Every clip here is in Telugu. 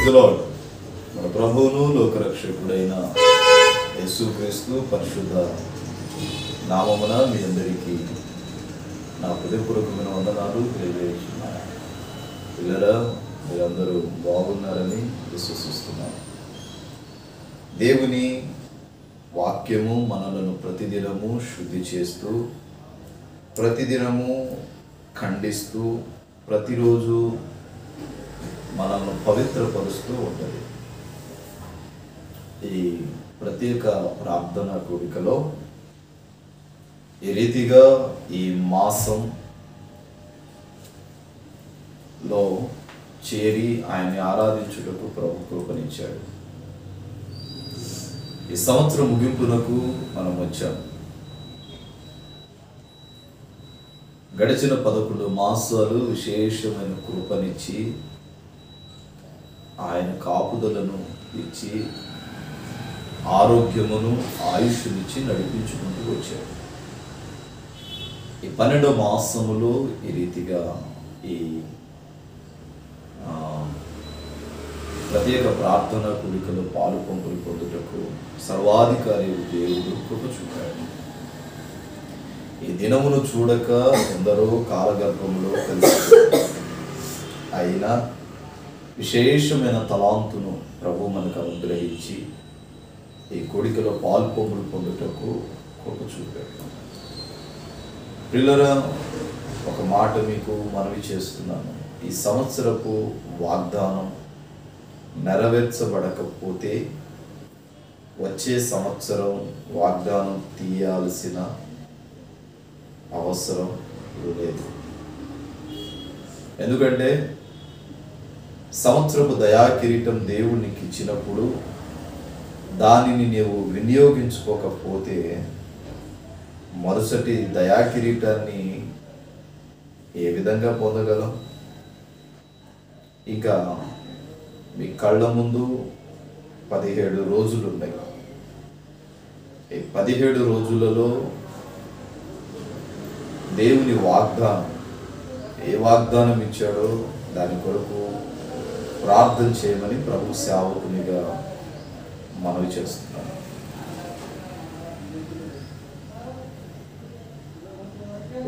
Praise the lord. మన ప్రభువును లోకరక్షకుడైన యేసుక్రీస్తు పరిశుద్ధ నామమున మీ అందరికీ నా హృదయపూర్వకమైన వందనాలు తెలియజేస్తున్నాను. పిల్లరా, మీరందరూ బాగున్నారని విశ్వసిస్తున్నాను. దేవుని వాక్యము మనలను ప్రతిదినము శుద్ధి చేస్తూ, ప్రతిదినము ఖండిస్తూ, ప్రతిరోజు మనల్ని పవిత్రపరుస్తూ ఉంటుంది. ఈ ప్రత్యేక ప్రార్థన కూడికలో ఈ రీతిగా ఈ మాసంలో చేరి ఆయన్ని ఆరాధించుటకు ప్రభు కృపనిచ్చాడు. ఈ సంవత్సరం ముగింపునకు మనం వచ్చాం. గడిచిన 11 మాసాలు విశేషమైన కృపనిచ్చి, ఆయన కాపుదలను ఇచ్చి, ఆరోగ్యమును ఆయుష్నిచ్చి నడిపించుకుంటూ వచ్చాడు. ఈ 12వ మాసములో ఈ రీతిగా ఈ ప్రత్యేక ప్రార్థన కూడికలో పాలు పంపులు పొందుటకు సర్వాధికారి దేవుడు కృప చూపాడు. ఈ దినమును చూడక ఎందరో కాలగర్భంలో కలిసి అయినా విశేషమైన తలాంతును ప్రభు మనకు అనుగ్రహించి ఈ కోడికలో పాలు పంపులు పొందుటకు కృప చూపాడు. పిల్లరా, ఒక మాట మీకు మనవి చేస్తున్నాను. ఈ సంవత్సరపు వాగ్దానం నెరవేర్చబడకపోతే వచ్చే సంవత్సరం వాగ్దానం తీయాల్సిన అవసరం లేదు. ఎందుకంటే సంవత్సరపు దయాకిరీటం దేవుడు నీకు ఇచ్చినప్పుడు దానిని నీవు వినియోగించుకోకపోతే మరుసటి దయాకిరీటాన్ని ఏ విధంగా పొందగలం? ఇంకా మీ కళ్ళ ముందు 17 రోజులు ఉన్నాయి. ఈ 17 రోజులలో దేవుని వాగ్దానం, ఏ వాగ్దానం ఇచ్చాడో దాని కొరకు ప్రార్థన చేయమని ప్రభు సేవకునిగా మనవి చేస్తున్నాను.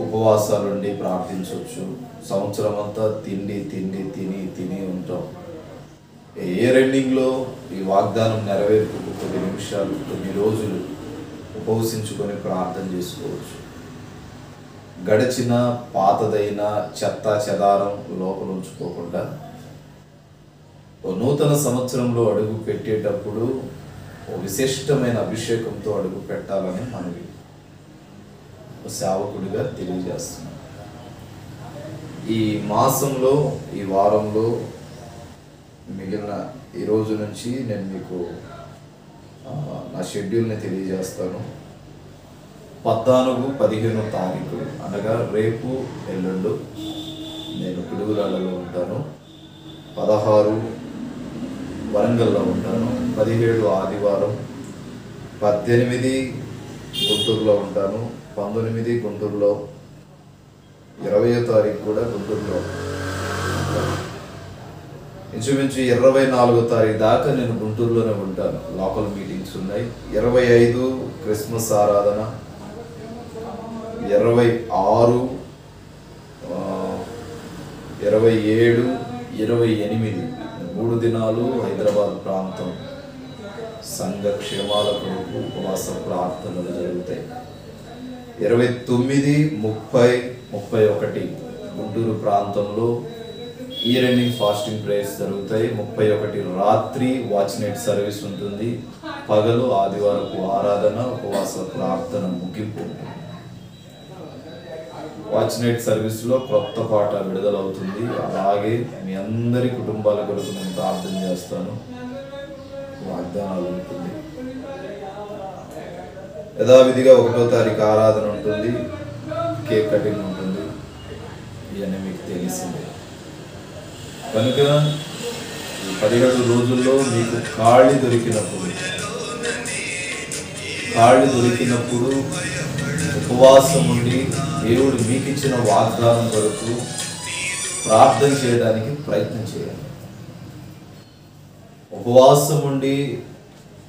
ఉపవాసాలుండి ప్రార్థించవచ్చు. సంవత్సరం అంతా తిని ఉంటాం. ఇయర్ ఎండింగ్లో ఈ వాగ్దానం నెరవేర్పుకు కొన్ని నిమిషాలు, కొన్ని రోజులు ఉపవసించుకొని ప్రార్థన చేసుకోవచ్చు. గడిచిన పాతదైన చెత్త చెదారం లోపల ఉంచుకోకుండా ఓ నూతన సంవత్సరంలో అడుగు పెట్టేటప్పుడు ఓ విశిష్టమైన అభిషేకంతో అడుగు పెట్టాలని మనవి సేవకుడిగా తెలియజేస్తున్నాను. ఈ మాసంలో, ఈ వారంలో మిగిలిన ఈ రోజు నుంచి నేను మీకు నా షెడ్యూల్ని తెలియజేస్తాను. 14, 15 తారీఖులు అనగా రేపు, ఎల్లుండు నేను పిడుగురాళ్ళలో ఉంటాను. 16 వరంగల్లో ఉంటాను. 17 ఆదివారం, 18 గుంటూరులో ఉంటాను. 19 గుంటూరులో, 20వ తారీఖు కూడా గుంటూరులో. ఇంచుమించు 24వ తారీఖు దాకా నేను గుంటూరులోనే ఉంటాను. లోకల్ మీటింగ్స్ ఉన్నాయి. 25 క్రిస్మస్ ఆరాధన, 26, 27, 28 3 దినాలు హైదరాబాద్ ప్రాంతం సంఘ క్షేమాల కొరకు ఉపవాస ప్రార్థనలు జరుగుతాయి. 29, 30, 31 గుంటూరు ప్రాంతంలో ఇయర్ ఎండింగ్ ఫాస్టింగ్ ప్రేయర్స్ జరుగుతాయి. 31 రాత్రి వాచ్ నైట్ సర్వీస్ ఉంటుంది. పగలు ఆదివారపు ఆరాధన, ఉపవాస ప్రార్థన ముగింపు ఉంటుంది. వాచ్ నైట్ సర్వీస్లో క్రొత్త పాట విడుదలవుతుంది. అలాగే మీ అందరి కుటుంబాల కొరకు నేను ప్రార్థన చేస్తాను. వాగ్దానాలు ఉంటుంది. యథావిధిగా 1వ తారీఖు ఆరాధన ఉంటుంది. కేక్ కటింగ్ ఉంటుంది. ఇవన్నీ మీకు తెలిసిందే. కనుక ఈ 17 రోజుల్లో మీకు ఖాళీ దొరికినప్పుడు ఉపవాసం ఉండి దేవుడు మీకు ఇచ్చిన వాగ్దానం కొరకు ప్రార్థన చేయడానికి ప్రయత్నం చేయండి. ఉపవాసం ఉండి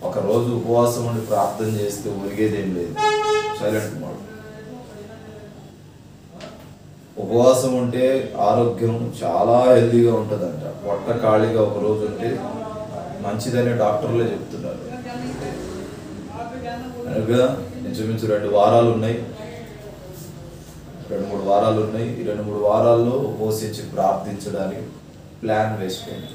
ఒకరోజు ఉపవాసం ఉండి ప్రార్థన చేస్తే ఒరిగేదేం లేదు, సైలెంట్ మోడ్. ఉపవాసం ఉంటే ఆరోగ్యం చాలా హెల్తీగా ఉంటుందంట. పొట్ట ఖాళీగా ఒకరోజు ఉంటే మంచిదని డాక్టర్లే చెప్తున్నారు. కనుక ఇంచుమించు 2 వారాలు ఉన్నాయి, 2-3 వారాలు ఉన్నాయి. ఈ 2-3 వారాల్లో ఉపవసించి ప్రార్థించడానికి ప్లాన్ వేసుకోండి.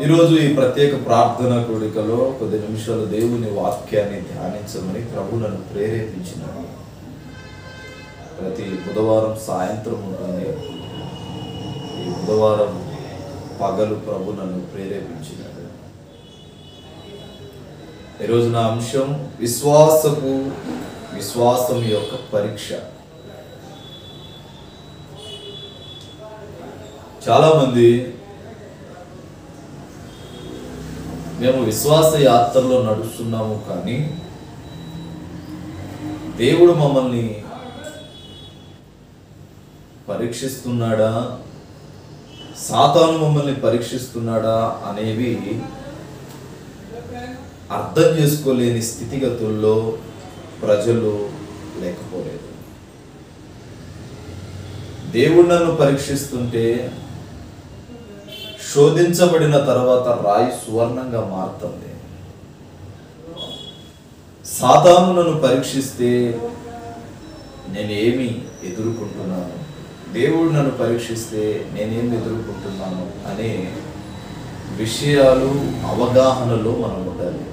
ఈరోజు ఈ ప్రత్యేక ప్రార్థన కూడికలో కొద్ది నిమిషాలు దేవుని వాక్యాన్ని ధ్యానించమని ప్రభు నన్ను ప్రేరేపించినాడు. ప్రతి బుధవారం సాయంత్రం ఉంటుంది. ఈ బుధవారం పగలు ప్రభు నన్ను ప్రేరేపించినాడు. ఈరోజు నా అంశం విశ్వాసం యొక్క పరీక్ష. చాలామంది మేము విశ్వాస యాత్రలో నడుస్తున్నాము, కానీ దేవుడు మమ్మల్ని పరీక్షిస్తున్నాడా, సాతాను మమ్మల్ని పరీక్షిస్తున్నాడా అనేవి అర్థం చేసుకోలేని స్థితిగతుల్లో ప్రజలు లేకపోలేదు. దేవుడు నన్ను పరీక్షిస్తుంటే శోధించబడిన తర్వాత రాయి సువర్ణంగా మారుతుంది. సాతాను నన్ను పరీక్షిస్తే నేనేమి ఎదుర్కొంటున్నాను, దేవుడు నన్ను పరీక్షిస్తే నేనేమి ఎదుర్కొంటున్నాను అనే విషయాలు అవగాహనలో మనం ఉండాలి.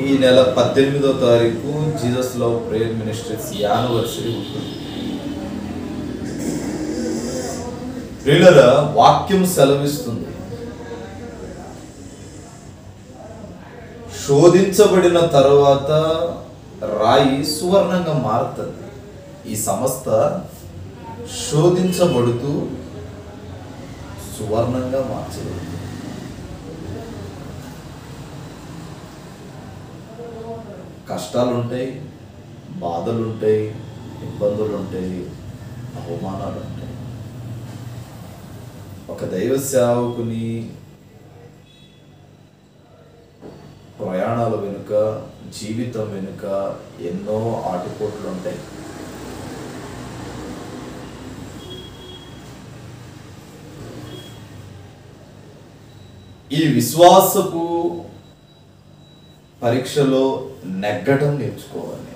ఈ నెల 18వ తారీఖు Jesus love prayer ministries anniversary ఉంటుంది. ప్రియులారా, వాక్యం సెలవిస్తుంది, శోధించబడిన తర్వాత రాయి సువర్ణంగా మారుతుంది. ఈ సంస్థ శోధించబడుతూ సువర్ణంగా మార్చబడుతుంది. కష్టాలుంటాయి, బాధలుంటాయి, ఇబ్బందులుంటాయి, అవమానాలు ఉంటాయి. ఒక దైవ సేవకుని ప్రయాణాల వెనుక, జీవితం వెనుక ఎన్నో ఆటుపోట్లు ఉంటాయి. ఈ విశ్వాసపు పరీక్షలో నెగ్గటం నేర్చుకోవాలి.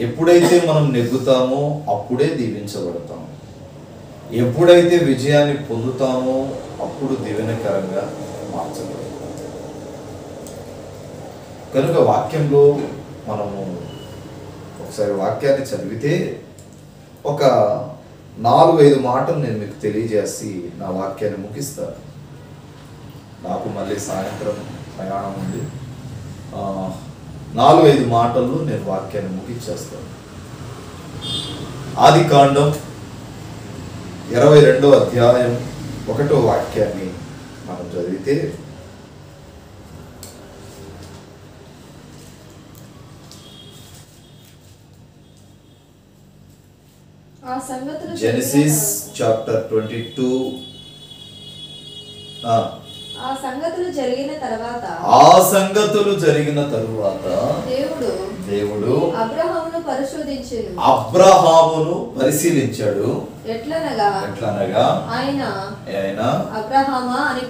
ఎప్పుడైతే మనం నెగ్గుతామో అప్పుడే దీవించబడతాము. ఎప్పుడైతే విజయాన్ని పొందుతామో అప్పుడు దీవెనకరంగా మార్చబడతాం. కనుక వాక్యంలో మనము ఒకసారి వాక్యాన్ని చదివితే ఒక 4-5 మాటలు నేను మీకు తెలియజేసి నా వాక్యాన్ని ముగిస్తాను. నాకు మళ్ళీ సాయంత్రం ప్రయాణం ఉంది. 4-5 మాటల్లో నేను వాక్యాన్ని ముగించేస్తాను. ఆదికాండం 22వ అధ్యాయం 1వ వాక్యాన్ని మనం చదివితే, జెనసిస్ చాప్టర్ 22 ఆ సంగతులు జరిగిన తరువాత దేవుడు అబ్రహామును పరిశీలించాడు. ఎట్లనగా ఆయన అబ్రహామా అని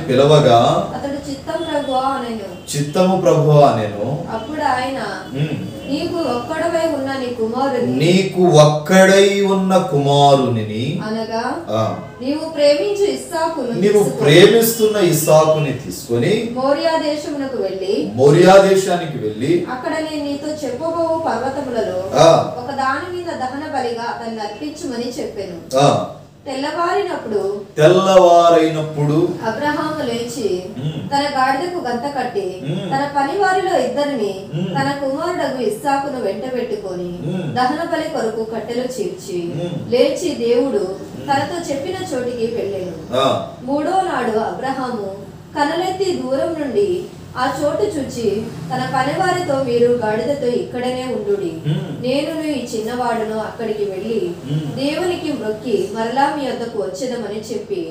పిలవగా అతడు చిత్తము ప్రభువా అనెను. అప్పుడు ఆయన నీకు ఒక్కడవై ఉన్న కుమారుని అనగా నీవు ప్రేమిస్తున్న ఇస్సాకుని తీసుకొని మోరియా దేశానికి వెళ్ళి అక్కడ నేను నీతో చెప్పబోవు పర్వతములలో ఒక దాని మీద దహన బలిగా దాన్ని అర్పించుమని చెప్పాను. తెల్లవారైనప్పుడు అబ్రహాము లేచి తన గాడిదకు గంత కట్టి తన పనివారిలో 2 తన కుమారుడగు ఇస్సాకును వెంట పెట్టుకొని దహన బలి కొరకు కట్టెలు చీల్చి లేచి దేవుడు తనతో చెప్పిన చోటికి వెళ్ళాను. 3వ నాడు అబ్రహాము కనులెత్తి దూరం నుండి ఆ చోటు చూచి తన పనివారితో, మీరు గాడిదతో ఇక్కడనే ఉండుడి, నేను ఈ చిన్నవాడును అక్కడికి వెళ్ళి దేవునికి మ్రొక్కి మరలా మీ వద్దకు వచ్చేదమని చెప్పి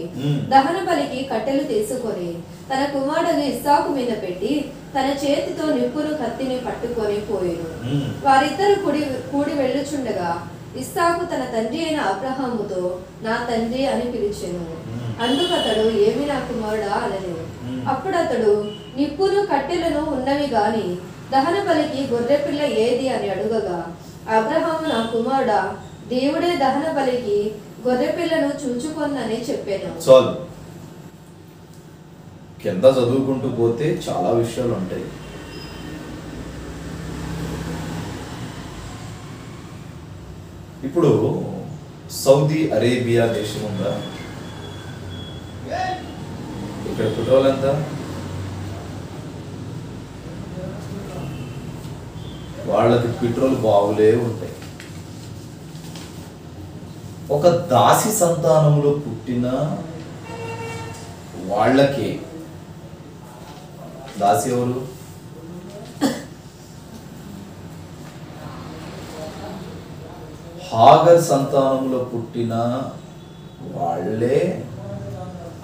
దహన బలికి కట్టెలు తీసుకొని తన కుమారుడు ఇస్సాకు మీద పెట్టి తన చేతితో నిప్పును కత్తిని పట్టుకొని పోయెను. వారిద్దరు కూడి వెళ్ళుచుండగా ఇస్సాకు తన తండ్రి అయిన అబ్రహాముతో, నా తండ్రి అని పిలిచెను. అందుకతడు, ఏమి నా కుమారుడా అనెను. అప్పుడు అతడు, నిప్పును కట్టెలను ఉన్నవి గాని దహన బలికి గొర్రెపిల్ల ఏది అని అడుగగా, అబ్రహాము, నా కుమారుడా, దేవుడే దహన బలికి గొర్రెపిల్లను చూచుకొనని చెప్పాను. చాలు, కింద చదువుకుంటూ పోతే చాలా విషయాలు ఉంటాయి. ఇప్పుడు సౌదీ అరేబియా దేశం ఉందా? ఇక్కడ పెట్రోల్ ఎంత? వాళ్ళకి పెట్రోల్ బావులే ఉంటాయి. ఒక దాసి సంతానంలో పుట్టిన వాళ్ళకి, దాసి ఎవరు? హాగర్ సంతానంలో పుట్టిన వాళ్ళే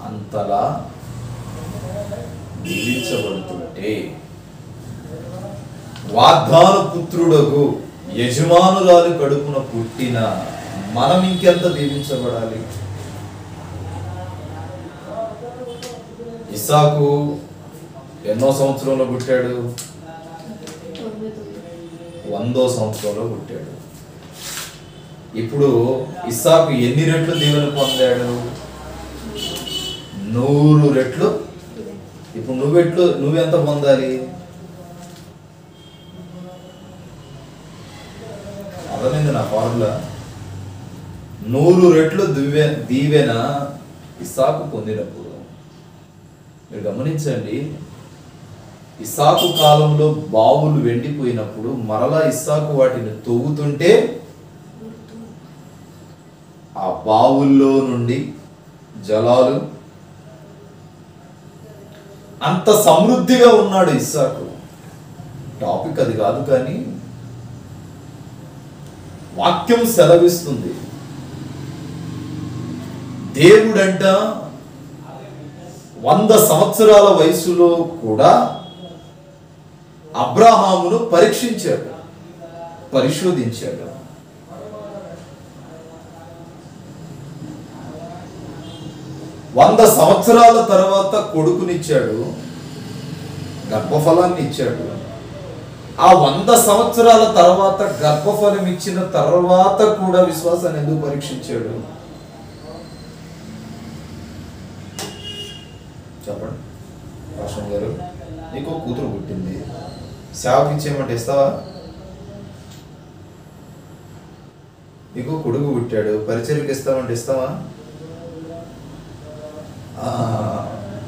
అంతలా దీవించబడుతుంటే, వాగ్దాన పుత్రుడకు యజమానురాలు కడుపున పుట్టిన మనం ఇంకెంత దీవించబడాలి? ఇస్సాకు ఎన్నో సంవత్సరంలో పుట్టాడు? 100వ సంవత్సరంలో పుట్టాడు. ఇప్పుడు ఇస్సాకు ఎన్ని రెట్లు దీవెన పొందాడు? 100 రెట్లు. ఇప్పుడు నువ్వెంత పొందాలి? అర్థమైంది నా ఫార్ములా? 100 రెట్లు దీవెన ఇస్సాకు పొందినప్పుడు, మీరు గమనించండి, ఇస్సాకు కాలంలో బావులు వెండిపోయినప్పుడు మరలా ఇస్సాకు వాటిని తవ్వుతుంటే ఆ బావుల్లో నుండి జలాలు, అంత సమృద్ధిగా ఉన్నాడు ఇస్సాకు. టాపిక్ అది కాదు, కానీ వాక్యం సెలవిస్తుంది. దేవుడంట 100 సంవత్సరాల వయసులో కూడా అబ్రహామును పరీక్షించాడు, పరిశోధించాడు. వంద సంవత్సరాల తర్వాత కొడుకునిచ్చాడు, గర్భఫలాన్ని ఇచ్చాడు. ఆ 100 సంవత్సరాల తర్వాత గర్భఫలం ఇచ్చిన తర్వాత కూడా విశ్వాసాన్ని ఎందుకు పరీక్షించాడు? చెప్పండి రాష్ట్రం గారు. నీకు కూతురు పుట్టింది, సేవకి ఇచ్చేయమంటే ఇస్తావా? నీకు కొడుకు పుట్టాడు, పరిచర్యకి ఇస్తామంటే ఇస్తావా?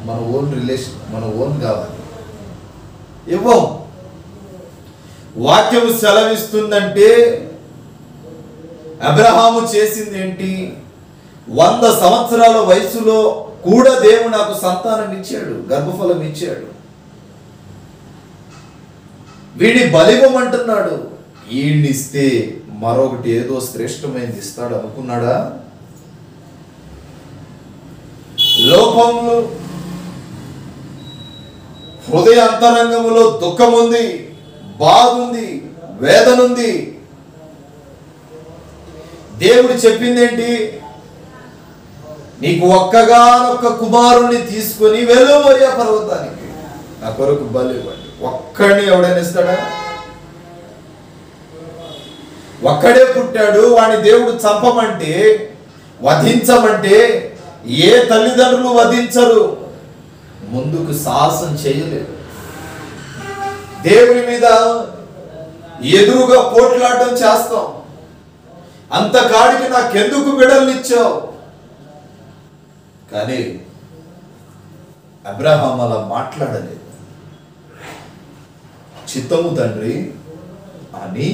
మన ఓన్ రిలేషన్, మన ఓన్ కావాలి, ఇవ్వం. వాక్యం సెలవిస్తుందంటే అబ్రహాము చేసింది ఏంటి? 100 సంవత్సరాల వయసులో కూడా దేవుడు నాకు సంతానం ఇచ్చాడు, గర్భఫలం ఇచ్చాడు. వీడి బలివ్వమంటున్నాడు. ఈయన్నిస్తే మరొకటి ఏదో శ్రేష్టమైనది ఇస్తాడు అనుకున్నాడా? లోపంలో హృదయ అంతరంగములో దుఃఖం ఉంది, బాధ ఉంది, వేదన ఉంది. దేవుడు చెప్పిందేంటి? నీకు ఒక్కగానొక్క కుమారుణ్ణి తీసుకొని వెళ్ళు మరియా పర్వతానికి, నా కొరకు బలి ఇవ్వండి. ఒక్కడిని ఎవడైనా ఇస్తాడా? ఒక్కడే పుట్టాడు, వాడిని దేవుడు చంపమంటే, వధించమంటే ఏ తల్లిదండ్రులు వధించరు, ముందుకు సాహసం చేయలేరు. దేవుని మీద ఎదురుగా పోట్లాడటం చేస్తాం. అంతకాడికి నాకెందుకు బిడ్డల్నిచ్చావు? కానీ అబ్రహాం అలా మాట్లాడలేదు. చిత్తము తండ్రి అని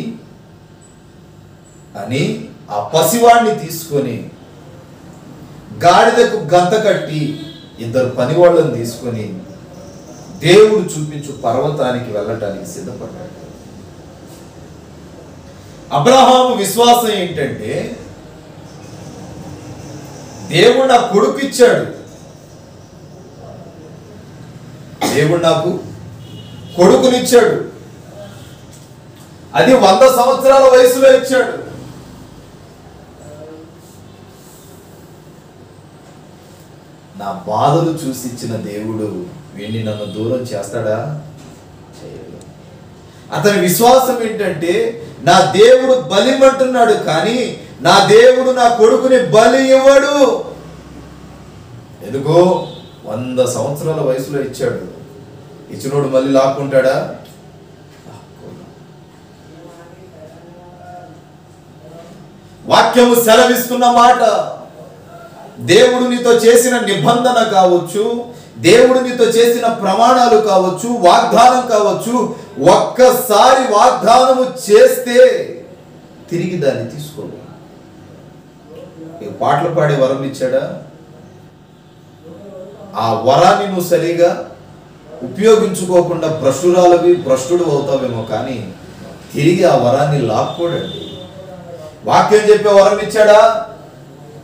అని ఆ పసివాడిని తీసుకొని గాడిదకు గంత కట్టి 2 పనివాళ్ళని తీసుకొని దేవుడు చూపించు పర్వతానికి వెళ్ళటానికి సిద్ధపడ్డాడు. అబ్రహాము విశ్వాసం ఏంటంటే, దేవుడు నాకు కొడుకు ఇచ్చాడు, దేవుడు నాకు కొడుకునిచ్చాడు, అది 100 సంవత్సరాల వయసులో ఇచ్చాడు. నా బాధలు చూసి ఇచ్చిన దేవుడు వీడిని నన్ను దూరం చేస్తాడా? చేయడు. అతని విశ్వాసం ఏంటంటే, నా దేవుడు బలిమంటున్నాడు కానీ నా దేవుడు నా కొడుకుని బలి ఇవ్వడు. ఎందుకో 100 సంవత్సరాల వయసులో ఇచ్చాడు. ఇచ్చినోడు మళ్ళీ లాక్కుంటాడా? వాక్యము సెలవిస్తున్న మాట, దేవుడు నీతో చేసిన నిబంధన కావచ్చు, దేవుడు నీతో చేసిన ప్రమాణాలు కావచ్చు, వాగ్దానం కావచ్చు, ఒక్కసారి వాగ్దానము చేస్తే తిరిగి దాన్ని తీసుకోడు. పాటలు పాడే వరం ఇచ్చాడా? ఆ వరాన్ని నువ్వు సరిగా ఉపయోగించుకోకుండా భ్రష్టుడు అవుతావేమో, కానీ తిరిగి ఆ వరాన్ని లాక్కోడండి. వాక్యం చెప్పే వరం ఇచ్చాడా?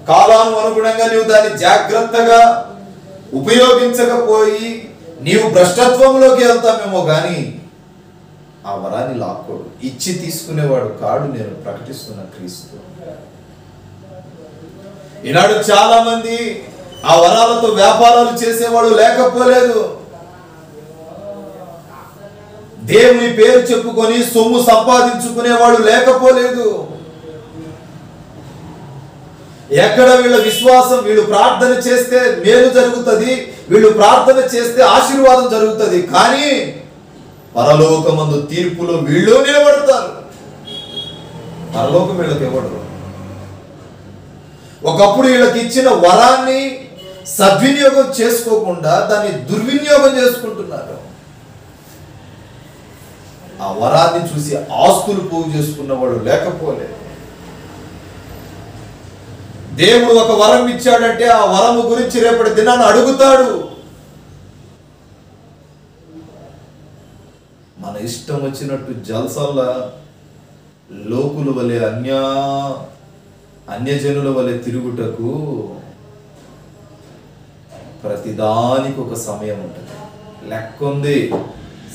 కాలాను అనుగుణంగా నీవు దాన్ని జాగ్రత్తగా ఉపయోగించకపోయి నీవు భ్రష్టత్వంలోకి వెళ్తామేమో, కానీ ఆ వరాన్ని లాక్కోడు. ఇచ్చి తీసుకునేవాడు కాడు నేను ప్రకటిస్తున్న క్రీస్తు. ఈనాడు చాలా మంది ఆ వరాలతో వ్యాపారాలు చేసేవాడు లేకపోలేదు. దేవుని పేరు చెప్పుకొని సొమ్ము సంపాదించుకునేవాడు లేకపోలేదు. ఎక్కడ వీళ్ళ విశ్వాసం, వీళ్ళు ప్రార్థన చేస్తే మేలు జరుగుతుంది, వీళ్ళు ప్రార్థన చేస్తే ఆశీర్వాదం జరుగుతుంది, కానీ పరలోకమందు తీర్పులో వీళ్ళు నిలబడతారు. పరలోకం వీళ్ళకి ఇవ్వడు. ఒకప్పుడు వీళ్ళకి ఇచ్చిన వరాన్ని సద్వినియోగం చేసుకోకుండా దాన్ని దుర్వినియోగం చేసుకుంటున్నారు. ఆ వరాన్ని చూసి ఆస్తులు పోగు చేసుకున్నవాడు లేకపోలేదు. దేవుడు ఒక వరం ఇచ్చాడంటే ఆ వరము గురించి రేపటి దినాన్ని అడుగుతాడు. మన ఇష్టం వచ్చినట్టు జల్సల్లా లోకుల వలె అన్యజనుల వలె తిరుగుటకు ప్రతిదానికి ఒక సమయం ఉంటుంది. లెక్క ఉంది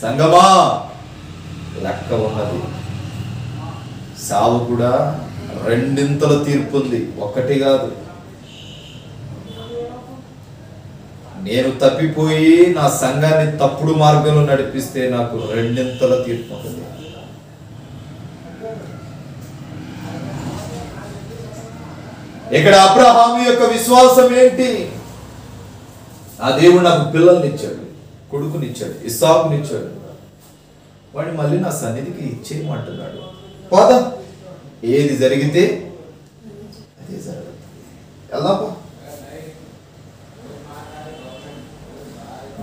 సంగమా, లెక్క ఉన్నది. సావు కూడా రెండింతల తీర్పు ఉంది, ఒక్కటి కాదు. నేను తప్పిపోయి నా సంఘాన్ని తప్పుడు మార్గంలో నడిపిస్తే నాకు రెండింతల తీర్పు ఉంటుంది. ఇక్కడ అబ్రహాము యొక్క విశ్వాసం ఏంటి? ఆ దేవుడు నాకు పిల్లల్నిచ్చాడు, కొడుకునిచ్చాడు, ఇస్సాకునిచ్చాడు, వాడిని మళ్ళీ నా సన్నిధికి ఇచ్చేయమంటున్నాడు. పోదా, ఏది జరిగితే అదే జరుగుతుంది. ఎలా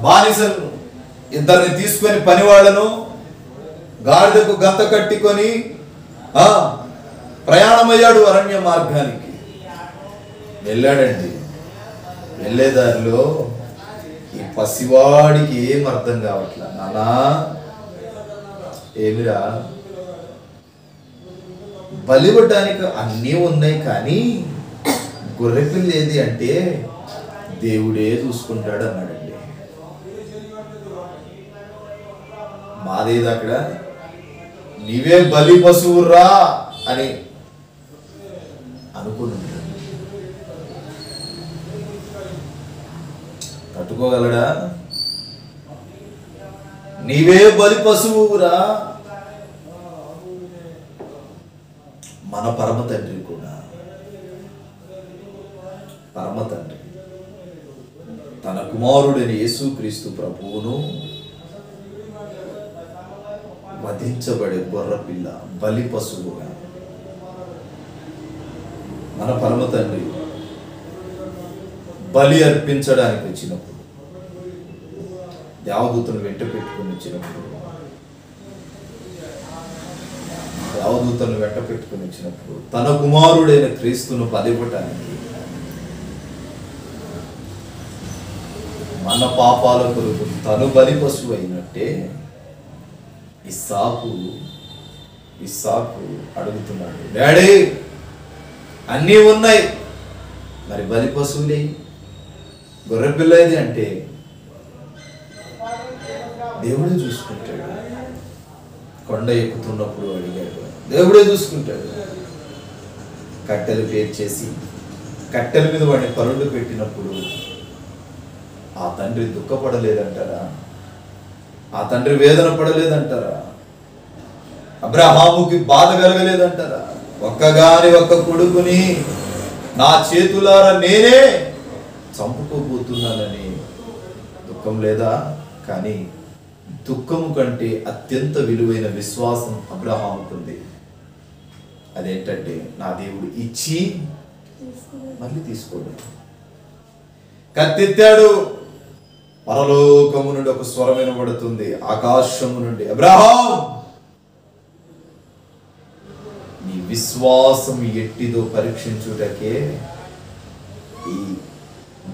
బానిసలను ఇద్దరిని తీసుకొని పనివాళ్లను గాడిదకు గంత కట్టుకొని ప్రయాణమయ్యాడు అరణ్య మార్గానికి. వెళ్ళాడండి. వెళ్ళేదారిలో ఈ పసివాడికి ఏం అర్థం కావట్లా. నానా ఏమిరా, బలివ్వటానికి అన్నీ ఉన్నాయి కానీ గొర్రెపిల్ల ఏది అంటే దేవుడే చూసుకుంటాడు అన్నాడండి. మాదేది అక్కడ, నీవే బలి పశువురా అని అనుకుని తట్టుకోగలడా? నీవే బలి పశువురా. మన పరమ తండ్రి కూడా, పరమ తండ్రి తన కుమారుడైన యేసుక్రీస్తు ప్రభువును వధించబడే గొర్రెపిల్ల బలి పశువుగా మన పరమ తండ్రి బలి అర్పించడానికి వచ్చినప్పుడు, దేవదూతను వెంట పెట్టుకుని వచ్చినప్పుడు, దేవదూతను వెంట పెట్టుకుని వచ్చినప్పుడు తన కుమారుడైన క్రీస్తును బలివ్వటానికి మన పాపాల కొరకు తను బలి పశువు అయినట్టే ఇస్సాకు అడుగుతున్నాడు, డాడీ అన్నీ ఉన్నాయి, మరి బలి పశువులే, గొర్రెపిల్లది అంటే దేవుడే చూసుకుంటాడు. కొండ ఎక్కుతున్నప్పుడు అడిగాడు, దేవుడే చూసుకుంటాడు. కట్టెలు పేర్చేసి కట్టెల మీద వాడిని పరులు పెట్టినప్పుడు ఆ తండ్రి దుఃఖపడలేదంటారా? ఆ తండ్రి వేదన పడలేదంటారా? అబ్రహాముకి బాధ కలగలేదంటారా? ఒక్క కొడుకుని నా చేతులారా నేనే చంపుకోబోతున్నానని దుఃఖం లేదా? కానీ దుఃఖము కంటే అత్యంత విలువైన విశ్వాసం అబ్రహాముకుంది. అదేంటంటే, నా దేవుడు ఇచ్చి మళ్ళీ తీసుకోడు. కత్తెత్తాడు, పరలోకము నుండి ఒక స్వరం వినబడుతుంది, ఆకాశము నుండి, అబ్రహాం నీ విశ్వాసం ఎట్టిదో పరీక్షించుటకే ఈ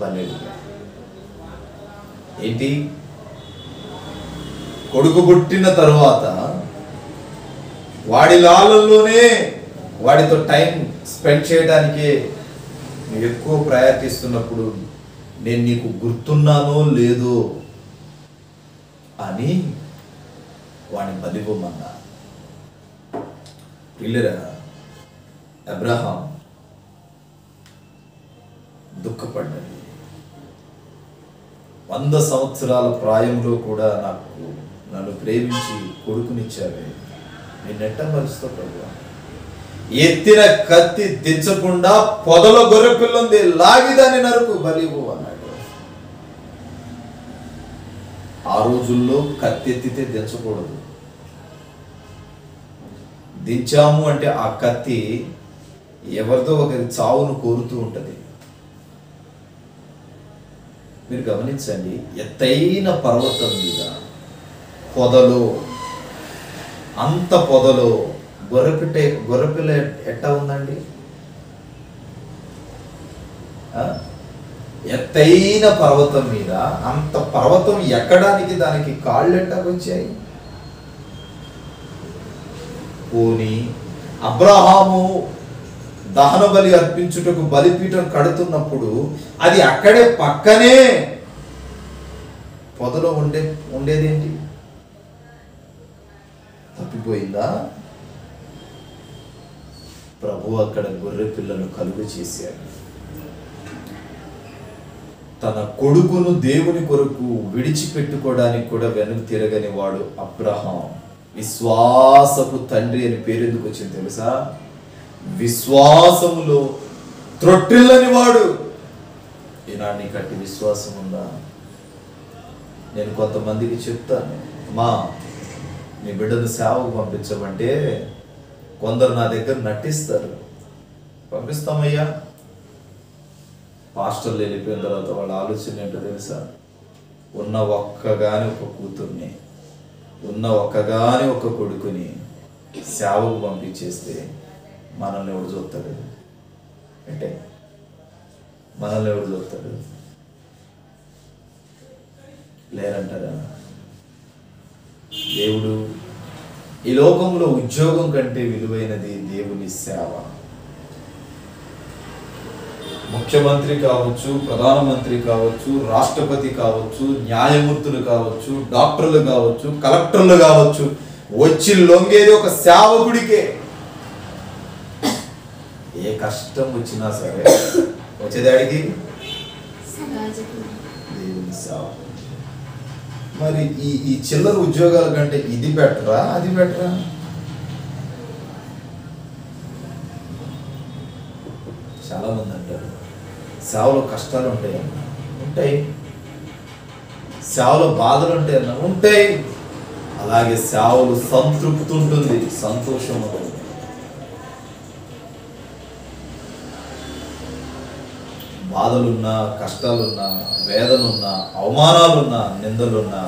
బలి. ఏంటి? కొడుకు పుట్టిన తరువాత వాడి లాలల్లోనే వాడితో టైం స్పెండ్ చేయడానికే నువ్వు ఎక్కువ ప్రయత్నిస్తున్నప్పుడు నేను నీకు గుర్తున్నానో లేదో అని వాడిని బలివ్వమన్నా. పిల్లరా, అబ్రహాం దుఃఖపడ్డాడు. 100 సంవత్సరాల ప్రాయంలో కూడా నన్ను ప్రేమించి కొడుకునిచ్చావే, నిన్నెట్ట మరుస్తా ప్రభు? ఎత్తిన కత్తి దించకుండా పొదలో గొర్రె పిల్లుంది, లాగిదాన్ని నరుకు, బలివు అన్నాడు. ఆ రోజుల్లో కత్తి ఎత్తితే దించకూడదు. దించాము అంటే ఆ కత్తి ఎవరితో ఒకరి చావును కోరుతూ ఉంటది. మీరు గమనించండి, ఎత్తైన పర్వతం మీద పొదలో, అంత పొదలో గొర్రెపిల్ల ఎట్టా ఉందండి? ఎత్తైన పర్వతం మీద అంత పర్వతం ఎక్కడానికి దానికి కాళ్ళు ఎట్టా వచ్చాయి? పోనీ అబ్రహాము దహన బలి అర్పించుటకు బలిపీఠం కడుతున్నప్పుడు అది అక్కడే పక్కనే పొదలో ఉండేదేంటి? తప్పిపోయిందా? ప్రభు అక్కడ గొర్రె పిల్లను కలుగు చేశాడు. తన కొడుకును దేవుని కొరకు విడిచిపెట్టుకోవడానికి కూడా వెనుక తిరగని వాడు అబ్రహాం. విశ్వాసపు తండ్రి అని పేరు ఎందుకు వచ్చింది తెలుసా? విశ్వాసములో త్రొట్టిల్లని వాడు. ఈనాడు నీకు అట్టి విశ్వాసం ఉందా? నేను కొంతమందికి చెప్తాను, మా నీ బిడ్డను సేవకు పంపించమంటే కొందరు నా దగ్గర నటిస్తారు. పంపిస్తామయ్యా. పాస్టర్లు వెళ్ళిపోయిన తర్వాత వాళ్ళ ఆలోచన ఏంటో తెలుసా? ఉన్న ఒక్కగాని ఒక కూతుర్ని, ఉన్న ఒక్కగాని ఒక కొడుకుని సేవకు పంపించేస్తే మనల్ని ఎవడు చూస్తాడు? అంటే మనల్ని ఎవడు చూస్తాడు? లేరంటారా? దేవుడు ఈ లోకంలో ఉద్యోగం కంటే విలువైనది దేవుని సేవ. ముఖ్యమంత్రి కావచ్చు, ప్రధానమంత్రి కావచ్చు, రాష్ట్రపతి కావచ్చు, న్యాయమూర్తులు కావచ్చు, డాక్టర్లు కావచ్చు, కలెక్టర్లు కావచ్చు, వచ్చి లొంగేది ఒక సేవకుడికే. ఏ కష్టం వచ్చినా సరే వచ్చేదాడికి దేవుని సేవ. మరి ఈ చిల్లర ఉద్యోగాల కంటే ఇది బెటరా, అది బెటరా? చాలా మంది అంటారు సేవలో కష్టాలు ఉంటాయన్న. ఉంటాయి. సేవలో బాధలు ఉంటాయన్న. ఉంటాయి. అలాగే సేవలు సంతృప్తి ఉంటుంది, సంతోషం ఉంటుంది. బాధలున్నా, కష్టాలున్నా, వేదనున్నా, అవమానాలున్నా, నిందలున్నా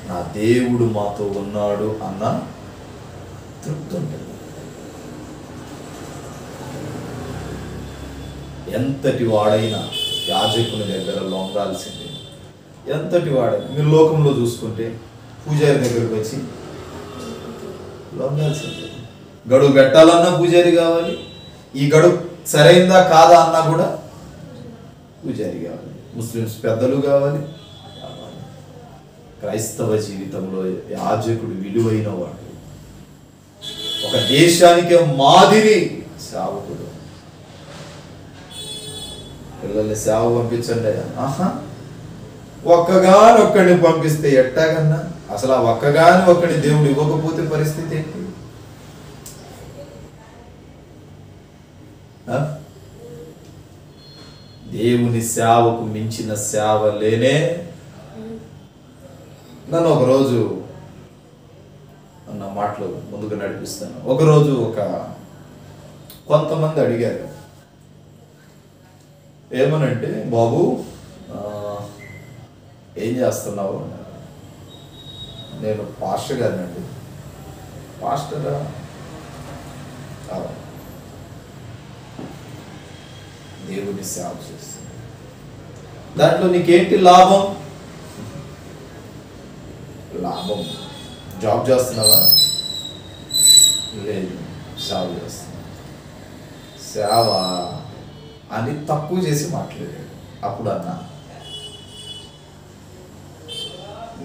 నా దేవుడు మాతో ఉన్నాడు అన్న తృప్తి ఉంటుంది. ఎంతటి వాడైనా యాజకుని దగ్గర లొంగాల్సిందే. ఎంతటి వాడని మీరు లోకంలో చూసుకుంటే పూజారి దగ్గరకు వచ్చి లొంగాల్సిందే. గడువు పెట్టాలన్నా పూజారి కావాలి, ఈ గడువు సరైందా కాదా అన్నా కూడా పూజారి కావాలి, ముస్లిమ్స్ పెద్దలు కావాలి. క్రైస్తవ జీవితంలో యాజకుడు విలువైన వాడు, ఒక దేశానికే మాదిరి సేవకుడు. పిల్లల్ని సేవ పంపించండి. ఆహా, ఒక్కగానొక్కడిని పంపిస్తే ఎట్టాగన్నా? అసలు ఆ ఒక్కగాని ఒక్కడి దేవుడు ఇవ్వకపోతే పరిస్థితి ఏంటి? దేవుని సేవకు మించిన సేవ లేనే. నన్ను ఒకరోజు అన్న మాటలు ముందుకు నడిపిస్తాను. ఒకరోజు కొంతమంది అడిగారు, ఏమనంటే, బాబు ఏం చేస్తున్నావు? నేను పాస్టర్ గారినండి. పాస్టరా? దేవుని సేవ చేస్తాను. దాంట్లో నీకేంటి లాభం? లాభం జాబ్ చేస్తున్నావా? లేదు, సేవ చేస్తున్నా. సేవ అని తక్కువ చేసి మాట్లాడాడు. అప్పుడు అన్నా,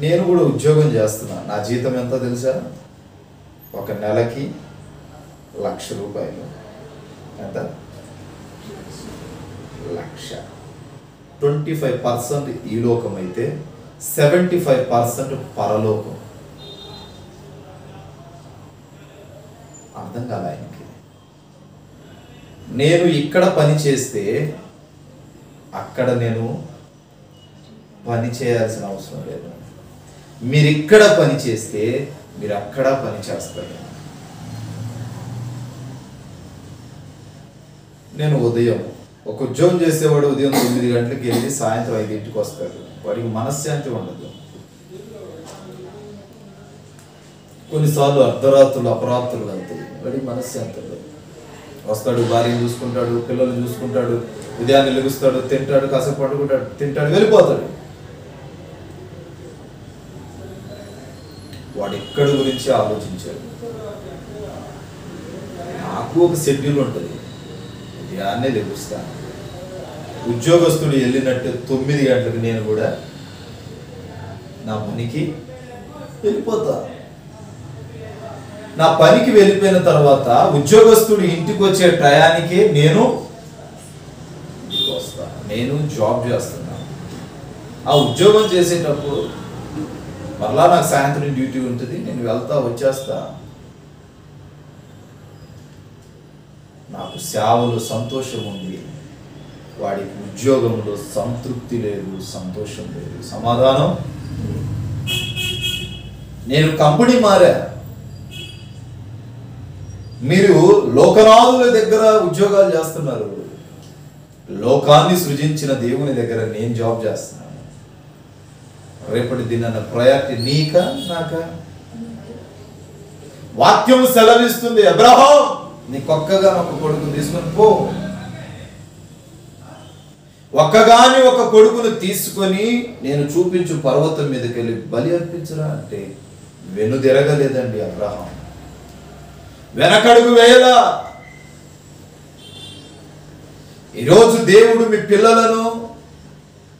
నేను కూడా ఉద్యోగం చేస్తున్నా. నా జీతం ఎంత తెలుసా? ఒక నెలకి 1,00,000 రూపాయలు. ఎంత? 1,00,000. 25% ఈ లోకం అయితే 75% పరలోకం. అర్థం కాదు ఆయనకి. నేను ఇక్కడ పని చేస్తే అక్కడ నేను పని చేయాల్సిన అవసరం లేదు. మీరు ఇక్కడ పని చేస్తే మీరు అక్కడ పని చేస్తారు. నేను ఉదయం ఒక ఉద్యోగం చేసేవాడు ఉదయం 9 గంటలకు వెళ్ళి సాయంత్రం 5 వస్తాడు. వాడికి మనశ్శాంతి ఉండదు. కొన్నిసార్లు అర్ధరాత్రులు అపరాత్రులు వెళ్తాయి, వాడికి మనశ్శాంతి ఉండదు. వస్తాడు, భార్యను చూసుకుంటాడు, పిల్లలు చూసుకుంటాడు, ఉదయాన్నే లెగుస్తాడు, తింటాడు, కాసేపు పడుకుంటాడు, తింటాడు, వెళ్ళిపోతాడు. వాడు ఎక్కడి గురించి ఆలోచించాడు. నాకు ఒక షెడ్యూల్ ఉంటుంది, ఉదయాన్నే లెగుస్తాను. ఉద్యోగస్తుడు వెళ్ళినట్టు 9 గంటలకు నేను కూడా నా పనికి వెళ్ళిపోతా. నా పనికి వెళ్ళిపోయిన తర్వాత ఉద్యోగస్తుడు ఇంటికి వచ్చే టయానికే నేను ఇంటికి వస్తా. నేను జాబ్ చేస్తున్నాను. ఆ ఉద్యోగం చేసేటప్పుడు మరలా నాకు సాయంత్రం డ్యూటీ ఉంటుంది, నేను వెళ్తా వచ్చేస్తా. నాకు సేవలో సంతోషం ఉంది, వాడికి ఉద్యోగంలో సంతృప్తి లేదు, సంతోషం లేదు, సమాధానం. నేను కంపెనీ మారా. మీరు లోకనాథుల దగ్గర ఉద్యోగాలు చేస్తున్నారు, లోకాన్ని సృజించిన దేవుని దగ్గర నేను జాబ్ చేస్తున్నాను. రేపటి దినాన ప్రయారిటీ నీకా నాకా? వాక్యం సెలవిస్తుంది, అబ్రహాం నీకొక్కగా ఒక కొడుకును తీసుకొని పో. ఒక్కగాని ఒక కొడుకును తీసుకొని నేను చూపించు పర్వతం మీదకి వెళ్ళి బలి అర్పించరా అంటే వెనుదిరగలేదండి అబ్రహాం. వెనకడుగు వేయలా. ఈరోజు దేవుడు మీ పిల్లలను,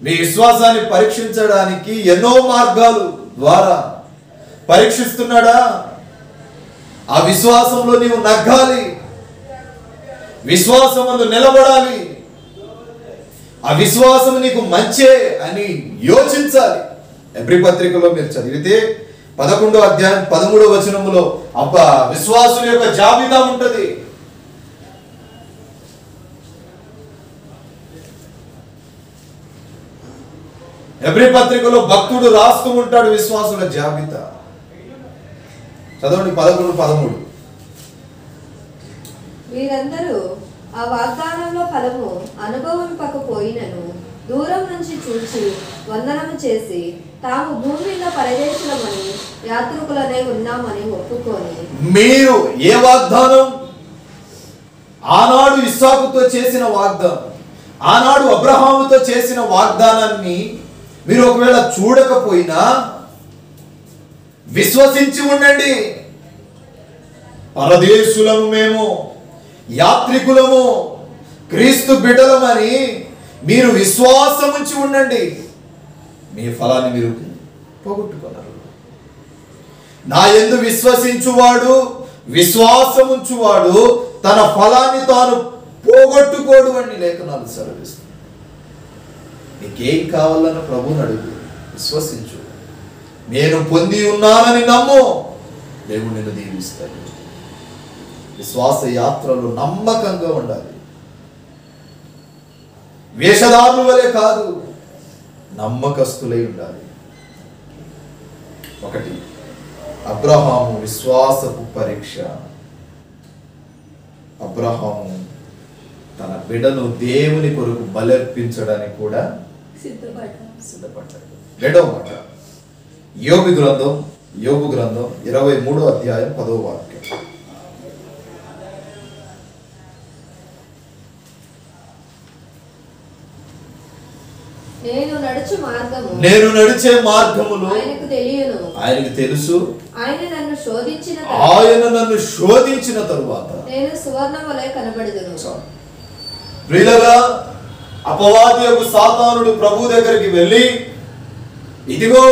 మీ విశ్వాసాన్ని పరీక్షించడానికి ఎన్నో మార్గాలు ద్వారా పరీక్షిస్తున్నాడా? ఆ విశ్వాసంలో నీవు నగ్గాలి, విశ్వాసమందు నిలబడాలి. ఆ విశ్వాసం నీకు మంచే అని యోచించాలి. ఎబ్రీ పత్రికలో మీరు చదివితే 11వ అధ్యాయం 13వ వచనములో విశ్వాసుల యొక్క జాబితా ఉంటుంది. ఎబ్రీ పత్రికలో భక్తుడు రాస్తూ ఉంటాడు విశ్వాసుల జాబితా. చదవండి 11:13. వీరందరూ ఆ వాగ్దానంలో ఫలము అనుభవింపకపోయినను దూరం నుంచి చూచి వందనము చేసి తాము భూమి మీద పరదేశులమని యాత్రికులనే ఉన్నామని ఒప్పుకొని. మీరు ఏ వాగ్దానం? ఆనాడు ఇస్సాకుతో చేసిన వాగ్దానం, ఆనాడు అబ్రహాముతో చేసిన వాగ్దానాన్ని మీరు ఒకవేళ చూడకపోయినా విశ్వసించి ఉండండి. పరదేశులము మేము, యాత్రికులము, క్రీస్తు బిడ్డలమని మీరు విశ్వాసం ఉంచి ఉండండి. మీ ఫలాన్ని మీరు పోగొట్టుకున్నారు. నా యందు విశ్వసించువాడు, విశ్వాసముంచువాడు తన ఫలాన్ని తాను పోగొట్టుకోడు అని లేఖనాలు సెలవిస్తుంది. నీకేం కావాలని ప్రభువుని అడుగు, విశ్వసించు. నేను పొంది ఉన్నానని నమ్ము, దేవుడు నిన్ను దీవిస్తాడు. విశ్వాస యాత్రలో నమ్మకంగా ఉండాలి. వేషధారుల వలె కాదు, నమ్మకస్తులై ఉండాలి. ఒకటి, అబ్రహాము విశ్వాసపు పరీక్ష. అబ్రహాము తన బిడ్డను దేవుని కొరకు బలర్పించడానికి కూడా సిద్ధపడ్డాడు. రెండవ మాట, యోబు గ్రంథం 23వ అధ్యాయం 10వ వాక్యం. నేను నడిచే మార్గములు ఆయనకు తెలుసు. ఆయన నన్ను శోధించిన తరువాత నేను సువర్ణ వలె కనబడుదును. ప్రియులారా, అపవాదియగు సాతానుడు ప్రభు దగ్గరికి వెళ్ళి, ఇదిగో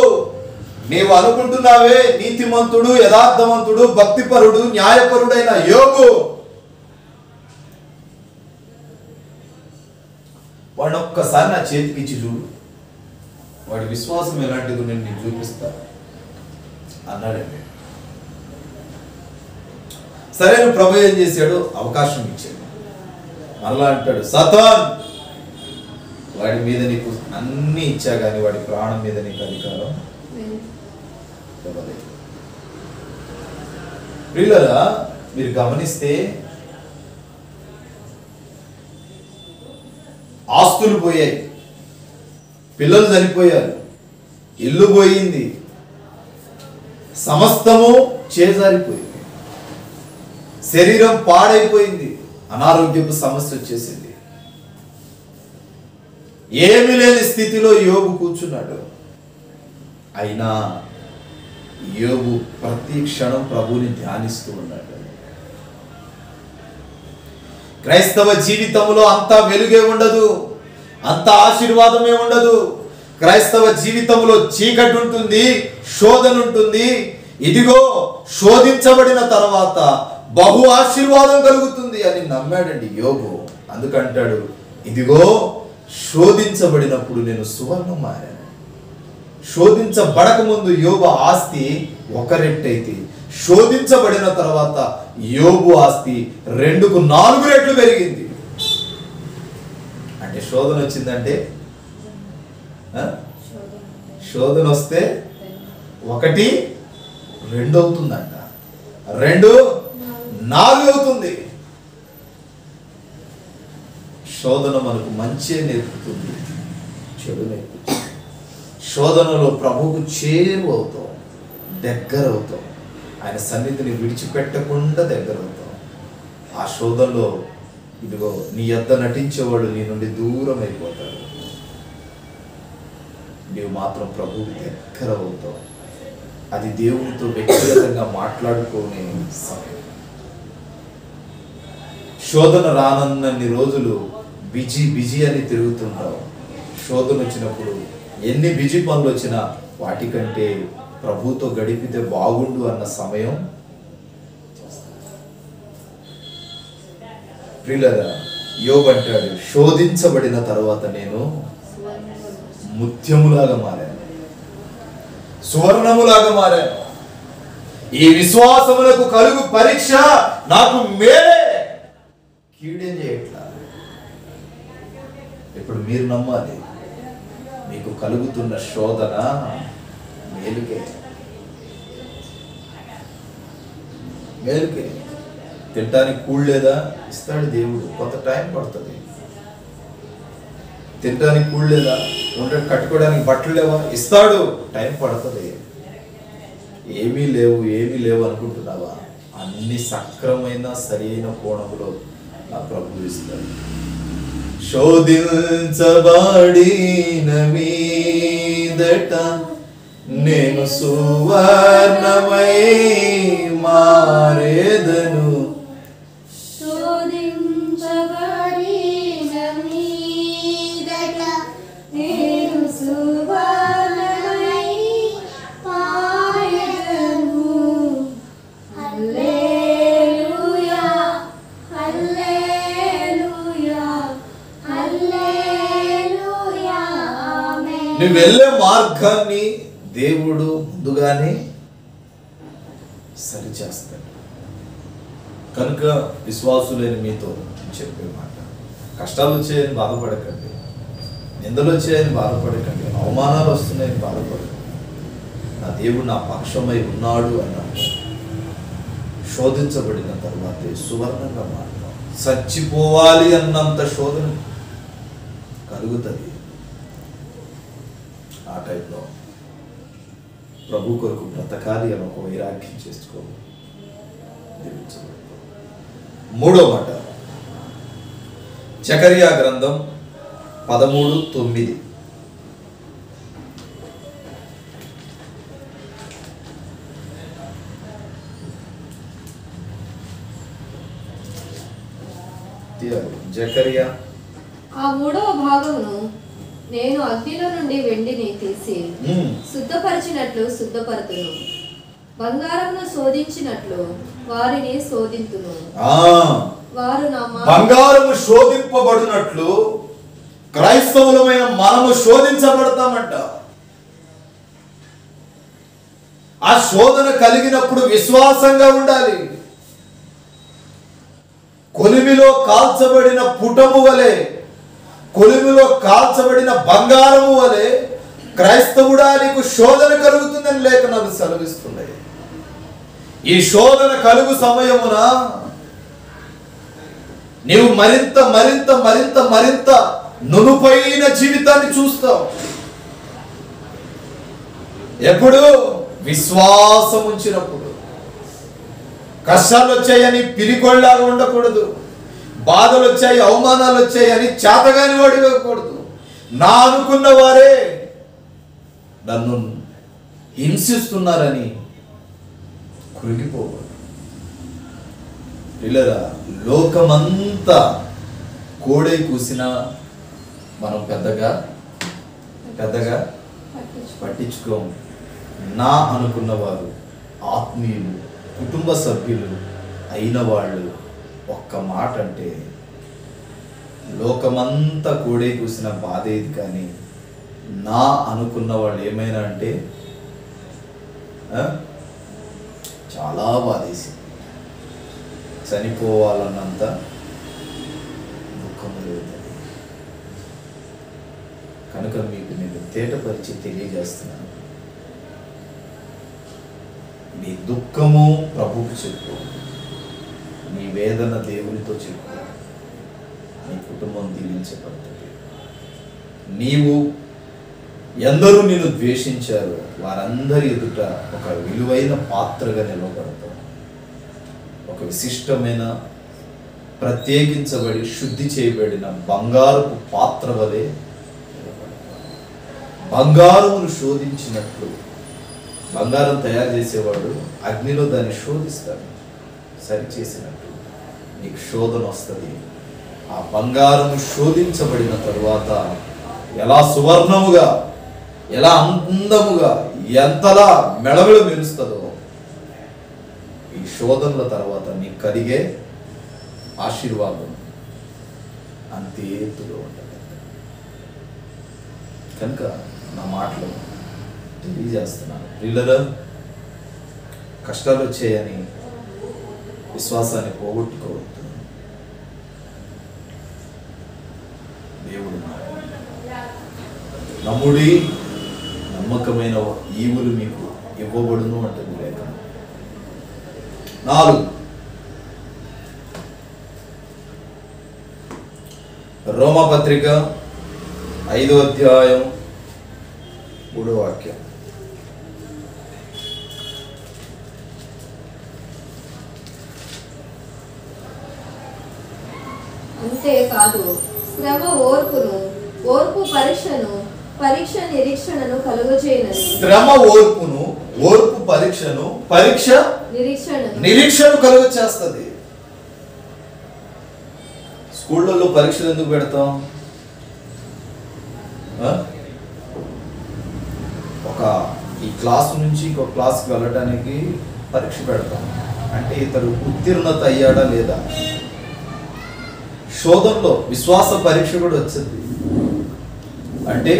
నీవు అనుకుంటున్నావే నీతిమంతుడు, యథార్థవంతుడు, భక్తిపరుడు, న్యాయపరుడైన యోబు, వాడిని ఒక్కసారి నా చేతికి ఇచ్చి చూడు, వాడి విశ్వాసం ఎలాంటిదో నేను నీకు చూపిస్తా అన్నాడండి. సరే, ప్రభు ఏం చేశాడు? అవకాశం ఇచ్చాడు. మళ్ళా అంటాడు, సాతాన్, వాడి మీద నీకు అన్ని ఇచ్చా కానీ వాడి ప్రాణం మీద నీకు అధికారం ఇవ్వలేదు. ప్రియులారా, మీరు గమనిస్తే ఆస్తులు పోయాయి, పిల్లలు చనిపోయారు, ఇల్లు పోయింది, సమస్తము చేజారిపోయింది, శరీరం పాడైపోయింది, అనారోగ్యపు సమస్య వచ్చేసింది. ఏమీ లేని స్థితిలో యోబు కూర్చున్నాడు. అయినా యోబు ప్రతి క్షణం ప్రభువుని ధ్యానిస్తూ ఉన్నాడు. క్రైస్తవ జీవితంలో అంతా వెలుగే ఉండదు, అంత ఆశీర్వాదమే ఉండదు. క్రైస్తవ జీవితంలో చీకటి ఉంటుంది, శోధన ఉంటుంది. ఇదిగో శోధించబడిన తర్వాత బహు ఆశీర్వాదం కలుగుతుంది అని నమ్మాడండి యోబు. అందుకంటాడు, ఇదిగో శోధించబడినప్పుడు నేను సువర్ణం మారాను. శోధించబడక ముందు యోబు ఆస్తి ఒక రెట్టయితే, శోధించబడిన తర్వాత యోబు ఆస్తి 2కు 4 రెట్లు పెరిగింది. అంటే శోధన వచ్చిందంటే, శోధన వస్తే 1 2 అవుతుందంట, 2 4 అవుతుంది. శోధన మనకు మంచి నేర్పుతుంది, చెడు నేర్పుతుంది. శోధనలో ప్రభువుకు చేరువ అవుతాం, దగ్గర అవుతాం, ఆయన సన్నిధిని విడిచిపెట్టకుండా దగ్గర అవుతాం. ఆ శోధనలో ఇదిగో నీ యొద్ద నటించేవాడు నీ నుండి దూరం అయిపోతాడు, నీవు మాత్రం ప్రభువుకి దగ్గర అవుతావు. అది దేవునితో వ్యక్తిగతంగా మాట్లాడుకునే సమయం. శోధన రానన్నన్ని రోజులు బిజీ అని తిరుగుతుంటావు. శోధన వచ్చినప్పుడు ఎన్ని బిజీ పనులు వచ్చినా వాటికంటే ప్రభుతో గడిపితే బాగుండు అన్న సమయం. ప్రియులారా, యోబు అంటాడు, శోధించబడిన తర్వాత నేను ముత్యములాగా మారాను, సువర్ణములాగా మారాను. ఈ విశ్వాసములకు కలుగు పరీక్ష నాకు మేలే, కీడేం చేయట్లా. ఇప్పుడు మీరు నమ్మాలి, మీకు కలుగుతున్న శోధన మేలుకే. తినటానికి కూడు లేదా? ఇస్తాడు దేవుడు, కొంత టైం పడుతుంది. తినటానికి కూడు లేదా? కట్టుకోవడానికి బట్టలు లేవా? ఇస్తాడు, టైం పడుతుంది. ఏమీ లేవు అనుకుంటున్నావా? అన్ని సక్రమైన సరైన కోణంలో నా ప్రభు ఇస్తాడు. శోధించబడిన మీదట నేను సువర్ణమై మారేదను. శోధించబడిన మీదట నేను సువర్ణమై మారేదను. హల్లెలూయా హల్లెలూయా హల్లెలూయా ఆమేన్. నువ్వు వెళ్ళే మార్గాన్ని దేవుడు ముందుగానే సరిచేస్తాడు. కనుక విశ్వాసులైన మీతో చెప్పే మాట, కష్టాలు వచ్చాయని బాధపడకండి, నిందలు వచ్చాయని బాధపడకండి, అవమానాలు వస్తున్నాయని బాధపడకండి. నా దేవుడు నా పక్షమై ఉన్నాడు అన్నాడు. శోధించబడిన తర్వాతే సువర్ణంగా మారుతాం. చచ్చిపోవాలి అన్నంత శోధన కలుగుతుంది. ఆ టైంలో ప్రభు కొరకు బ్రతకాలి అని ఒక వైరాగ్యం చేసుకోవాలి. మూడో మాట, జకర్యా గ్రంథం 13:9. జకర్యా ఆ మూడవ భాగమును నేను అగ్నిలో నుండి వెండిని తీసి శుద్ధపరిచినట్లు శుద్ధపరతును, బంగారమును శోధించినట్లు వారిని శోధింతును. వారు నా బంగారము శోధింపబడినట్లు క్రైస్తవులమైన మనము శోధించబడతామంట. ఆ శోధన కలిగినప్పుడు విశ్వాసంగా ఉండాలి. కొలిమిలో కాల్చబడిన పుటము వలె, కొలిమిలో కాల్చబడిన బంగారము వలె క్రైస్తవుడా నీకు శోధన కలుగుతుందని లేఖనాలు సెలవిస్తున్నాయి. ఈ శోధన కలుగు సమయమున నీవు మరింత మరింత మరింత మరింత నునుపైన జీవితాన్ని చూస్తావు. ఎప్పుడు? విశ్వాసం ఉంచినప్పుడు. కష్టాలు వచ్చాయని పిరికొల్లాగా ఉండకూడదు. బాధలు వచ్చాయి, అవమానాలు వచ్చాయని చేతగాని వాడు ఇవ్వకూడదు. నా అనుకున్న వారే నన్ను హింసిస్తున్నారని కృంగిపోకూడదు. పిల్లరా, లోకమంతా కోడై కూసినా మనం పెద్దగా పట్టించుకోము. నా అనుకున్న వారు, ఆత్మీయులు, కుటుంబ సభ్యులు అయిన వాళ్ళు ఒక్క మాట అంటే లోకమంతా కోడే కూసిన బాధ ఏది. కానీ నా అనుకున్న వాళ్ళు ఏమైనా అంటే చాలా బాధేసి చనిపోవాలన్నంత దుఃఖం కలుగుతుంది. కనుక మీకు నేను తేటపరిచి తెలియజేస్తున్నాను, నీ దుఃఖము ప్రభువుకు చెప్పు, నీ వేదన దేవునితో చెప్పు, నీ కుటుంబం దీవించబడుతుంది. నీవు ఎందరూ నిన్ను ద్వేషించారు వారందరి ఎదుట ఒక విలువైన పాత్రగా నిలబడతావు. ఒక విశిష్టమైన, ప్రత్యేకించబడి శుద్ధి చేయబడిన బంగారపు పాత్ర వలె నిలబడతావు. బంగారమును శోధించినట్లు, బంగారం తయారు చేసేవాడు అగ్నిలో దాన్ని శోధిస్తాడు. సరిచేసినట్టు నీకు శోధన వస్తుంది. ఆ బంగారము శోధించబడిన తరువాత ఎలా సువర్ణముగా, ఎలా అందముగా, ఎంతలా మెళమెళ మెరుస్తుందో ఈ శోధనల తర్వాత నీకు కలిగే ఆశీర్వాదం అంతే ఎత్తుగా ఉంటుంది. కనుక నా మాటలు తెలియజేస్తున్నాను. ప్రియులరా, కష్టాలు వచ్చాయని విశ్వాసాన్ని పోగొట్టుకోవద్దు. దేవుడు నమ్ముడి, నమ్మకమైన ఈవులు మీకు ఇవ్వబడును అంటుంది లేఖనం. 4 రోమపత్రిక 5వ అధ్యాయం 3వ వాక్యం. అంతేకాదు శ్రమ ఓర్పును, ఓర్పు పరీక్షను, పరీక్ష నిరీక్షణను కలుగజేయనని. శ్రమ ఓర్పును, ఓర్పు పరీక్షను, పరీక్ష నిరీక్షను కలుగ చేస్తుంది. స్కూళ్ళల్లో పరీక్షలు ఎందుకు పెడతాం? ఈ క్లాస్ నుంచి ఇంకో క్లాస్కి వెళ్ళడానికి పరీక్ష పెడతాం. అంటే ఇతడు ఉత్తీర్ణత అయ్యాడా లేదా. శోధనలో విశ్వాస పరీక్ష కూడా వచ్చింది. అంటే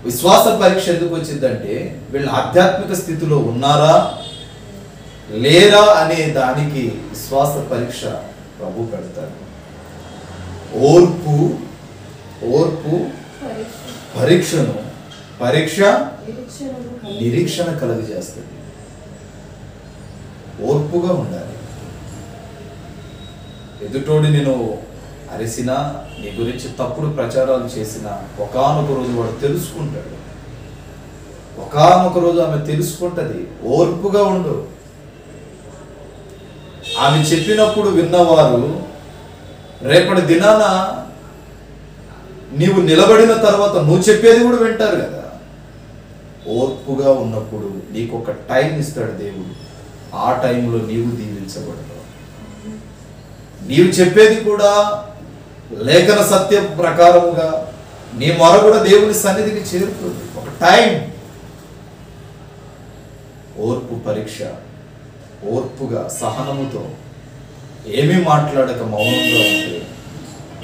విశ్వాస పరీక్ష ఎందుకు వచ్చిందంటే వీళ్ళు ఆధ్యాత్మిక స్థితిలో ఉన్నారా లేరా అనే దానికి విశ్వాస పరీక్ష ప్రభు పెడతారు. ఓర్పు పరీక్షను, పరీక్ష నిరీక్షణ కలుగజేస్తుంది. ఓర్పుగా ఉండాలి. ఎదుటోడి నేను అరిసినా, నీ గురించి తప్పుడు ప్రచారాలు చేసిన ఒకానొక రోజు వాడు తెలుసుకుంటాడు. ఒకానొక రోజు ఆమె తెలుసుకుంటది. ఓర్పుగా ఉండు. ఆమె చెప్పినప్పుడు విన్నవారు రేపటి దినాన నీవు నిలబడిన తర్వాత నువ్వు చెప్పేది కూడా వింటారు కదా. ఓర్పుగా ఉన్నప్పుడు నీకు ఒక టైం ఇస్తాడు దేవుడు. ఆ టైంలో నీవు దీవించబడతావు. నీవు చెప్పేది కూడా లేఖన సత్యం ప్రకారముగా నీ మొర కూడా దేవుని సన్నిధికి చేరుతుంది. ఒక టైం. ఓర్పు పరీక్ష. ఓర్పుగా సహనముతో ఏమీ మాట్లాడక మౌనంగా ఉంటే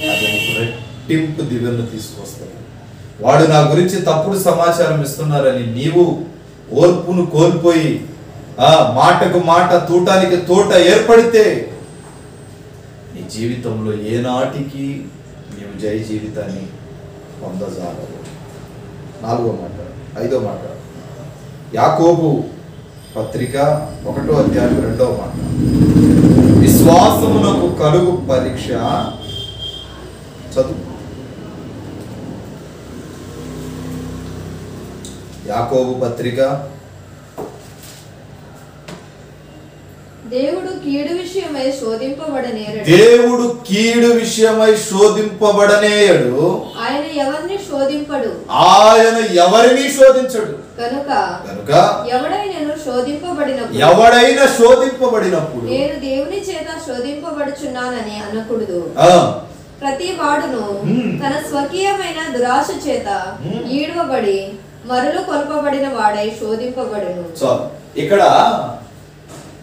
అది నీకు రెట్టింపు దివ్యను తీసుకొస్తుంది. వాడు నా గురించి తప్పుడు సమాచారం ఇస్తున్నారని నీవు ఓర్పును కోల్పోయి మాటకు మాట, తూటానికి తోట ఏర్పడితే నీ జీవితంలో ఏనాటికి నీవు జయ జీవితాన్ని పొందజాలవు. 4వ మాట. 5వ మాట. యాకోబు పత్రిక 1వ అధ్యాయం 2వ మాట. విశ్వాసమునకు కలుగు పరీక్ష. చదువు. యాకోబు పత్రిక. దేవుడు కీడు విషయమై శోధింపబడనేరడు. దేవుడు కీడు విషయమై శోధింపబడనేయడు. ఆయన ఎవరిని శోధింపడు. ఆయన ఎవరిని శోధించడు. కనుక ఎవడైనా శోధింపబడినప్పుడు నేను దేవుని చేత శోధింపబడుచున్నానని అనకూడదు. ప్రతి వాడును తన స్వకీయమైన దురాశ చేత ఈడవబడి మరలు కొల్పబడిన వాడై శోధింపబడును. ఇక్కడ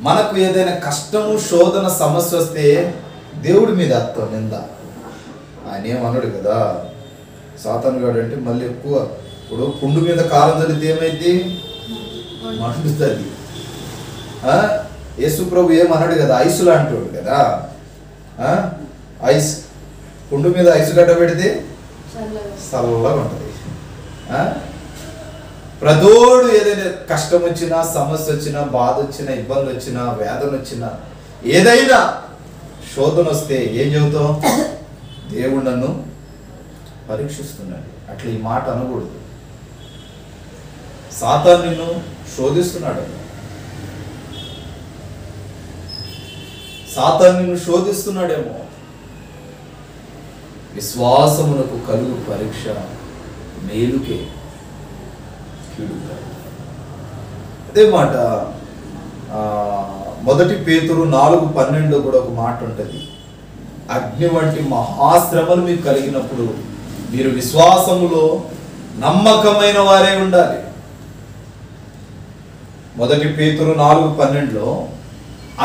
మనకు ఏదైనా కష్టము, శోధన, సమస్య వస్తే దేవుడి మీద అత్తం నింద. ఆయన ఏమన్నాడు కదా, సాతాను గాడు అంటే మళ్ళీ ఎక్కువ. ఇప్పుడు పుండు మీద కారం చల్లితే ఏమైంది? మండుతుంది. యేసు ప్రభు ఏమన్నాడు కదా, ఐసులా అంటాడు కదా. ఐస్, పుండు మీద ఐసు గడ్డ పెడితే చల్లగా ఉంటుంది. ప్రతోడు ఏదైనా కష్టం వచ్చినా, సమస్య వచ్చినా, బాధ వచ్చినా, ఇబ్బంది వచ్చినా, వేదన వచ్చినా, ఏదైనా శోధన వస్తే ఏం చెబుతాం? దేవుడు నన్ను పరీక్షిస్తున్నాడు. అట్లా ఈ మాట అనకూడదు. సాతాను నిన్ను శోధిస్తున్నాడు. సాతాను నిన్ను శోధిస్తున్నాడేమో. విశ్వాసమునకు కలుగు పరీక్ష మేలుకే, అదే మాట. 1 పేతురు 4:12 కూడా ఒక మాట ఉంటుంది. అగ్ని వంటి మహాశ్రమలు మీకు కలిగినప్పుడు మీరు విశ్వాసములో నమ్మకమైన వారే ఉండాలి. 1 పేతురు 4:12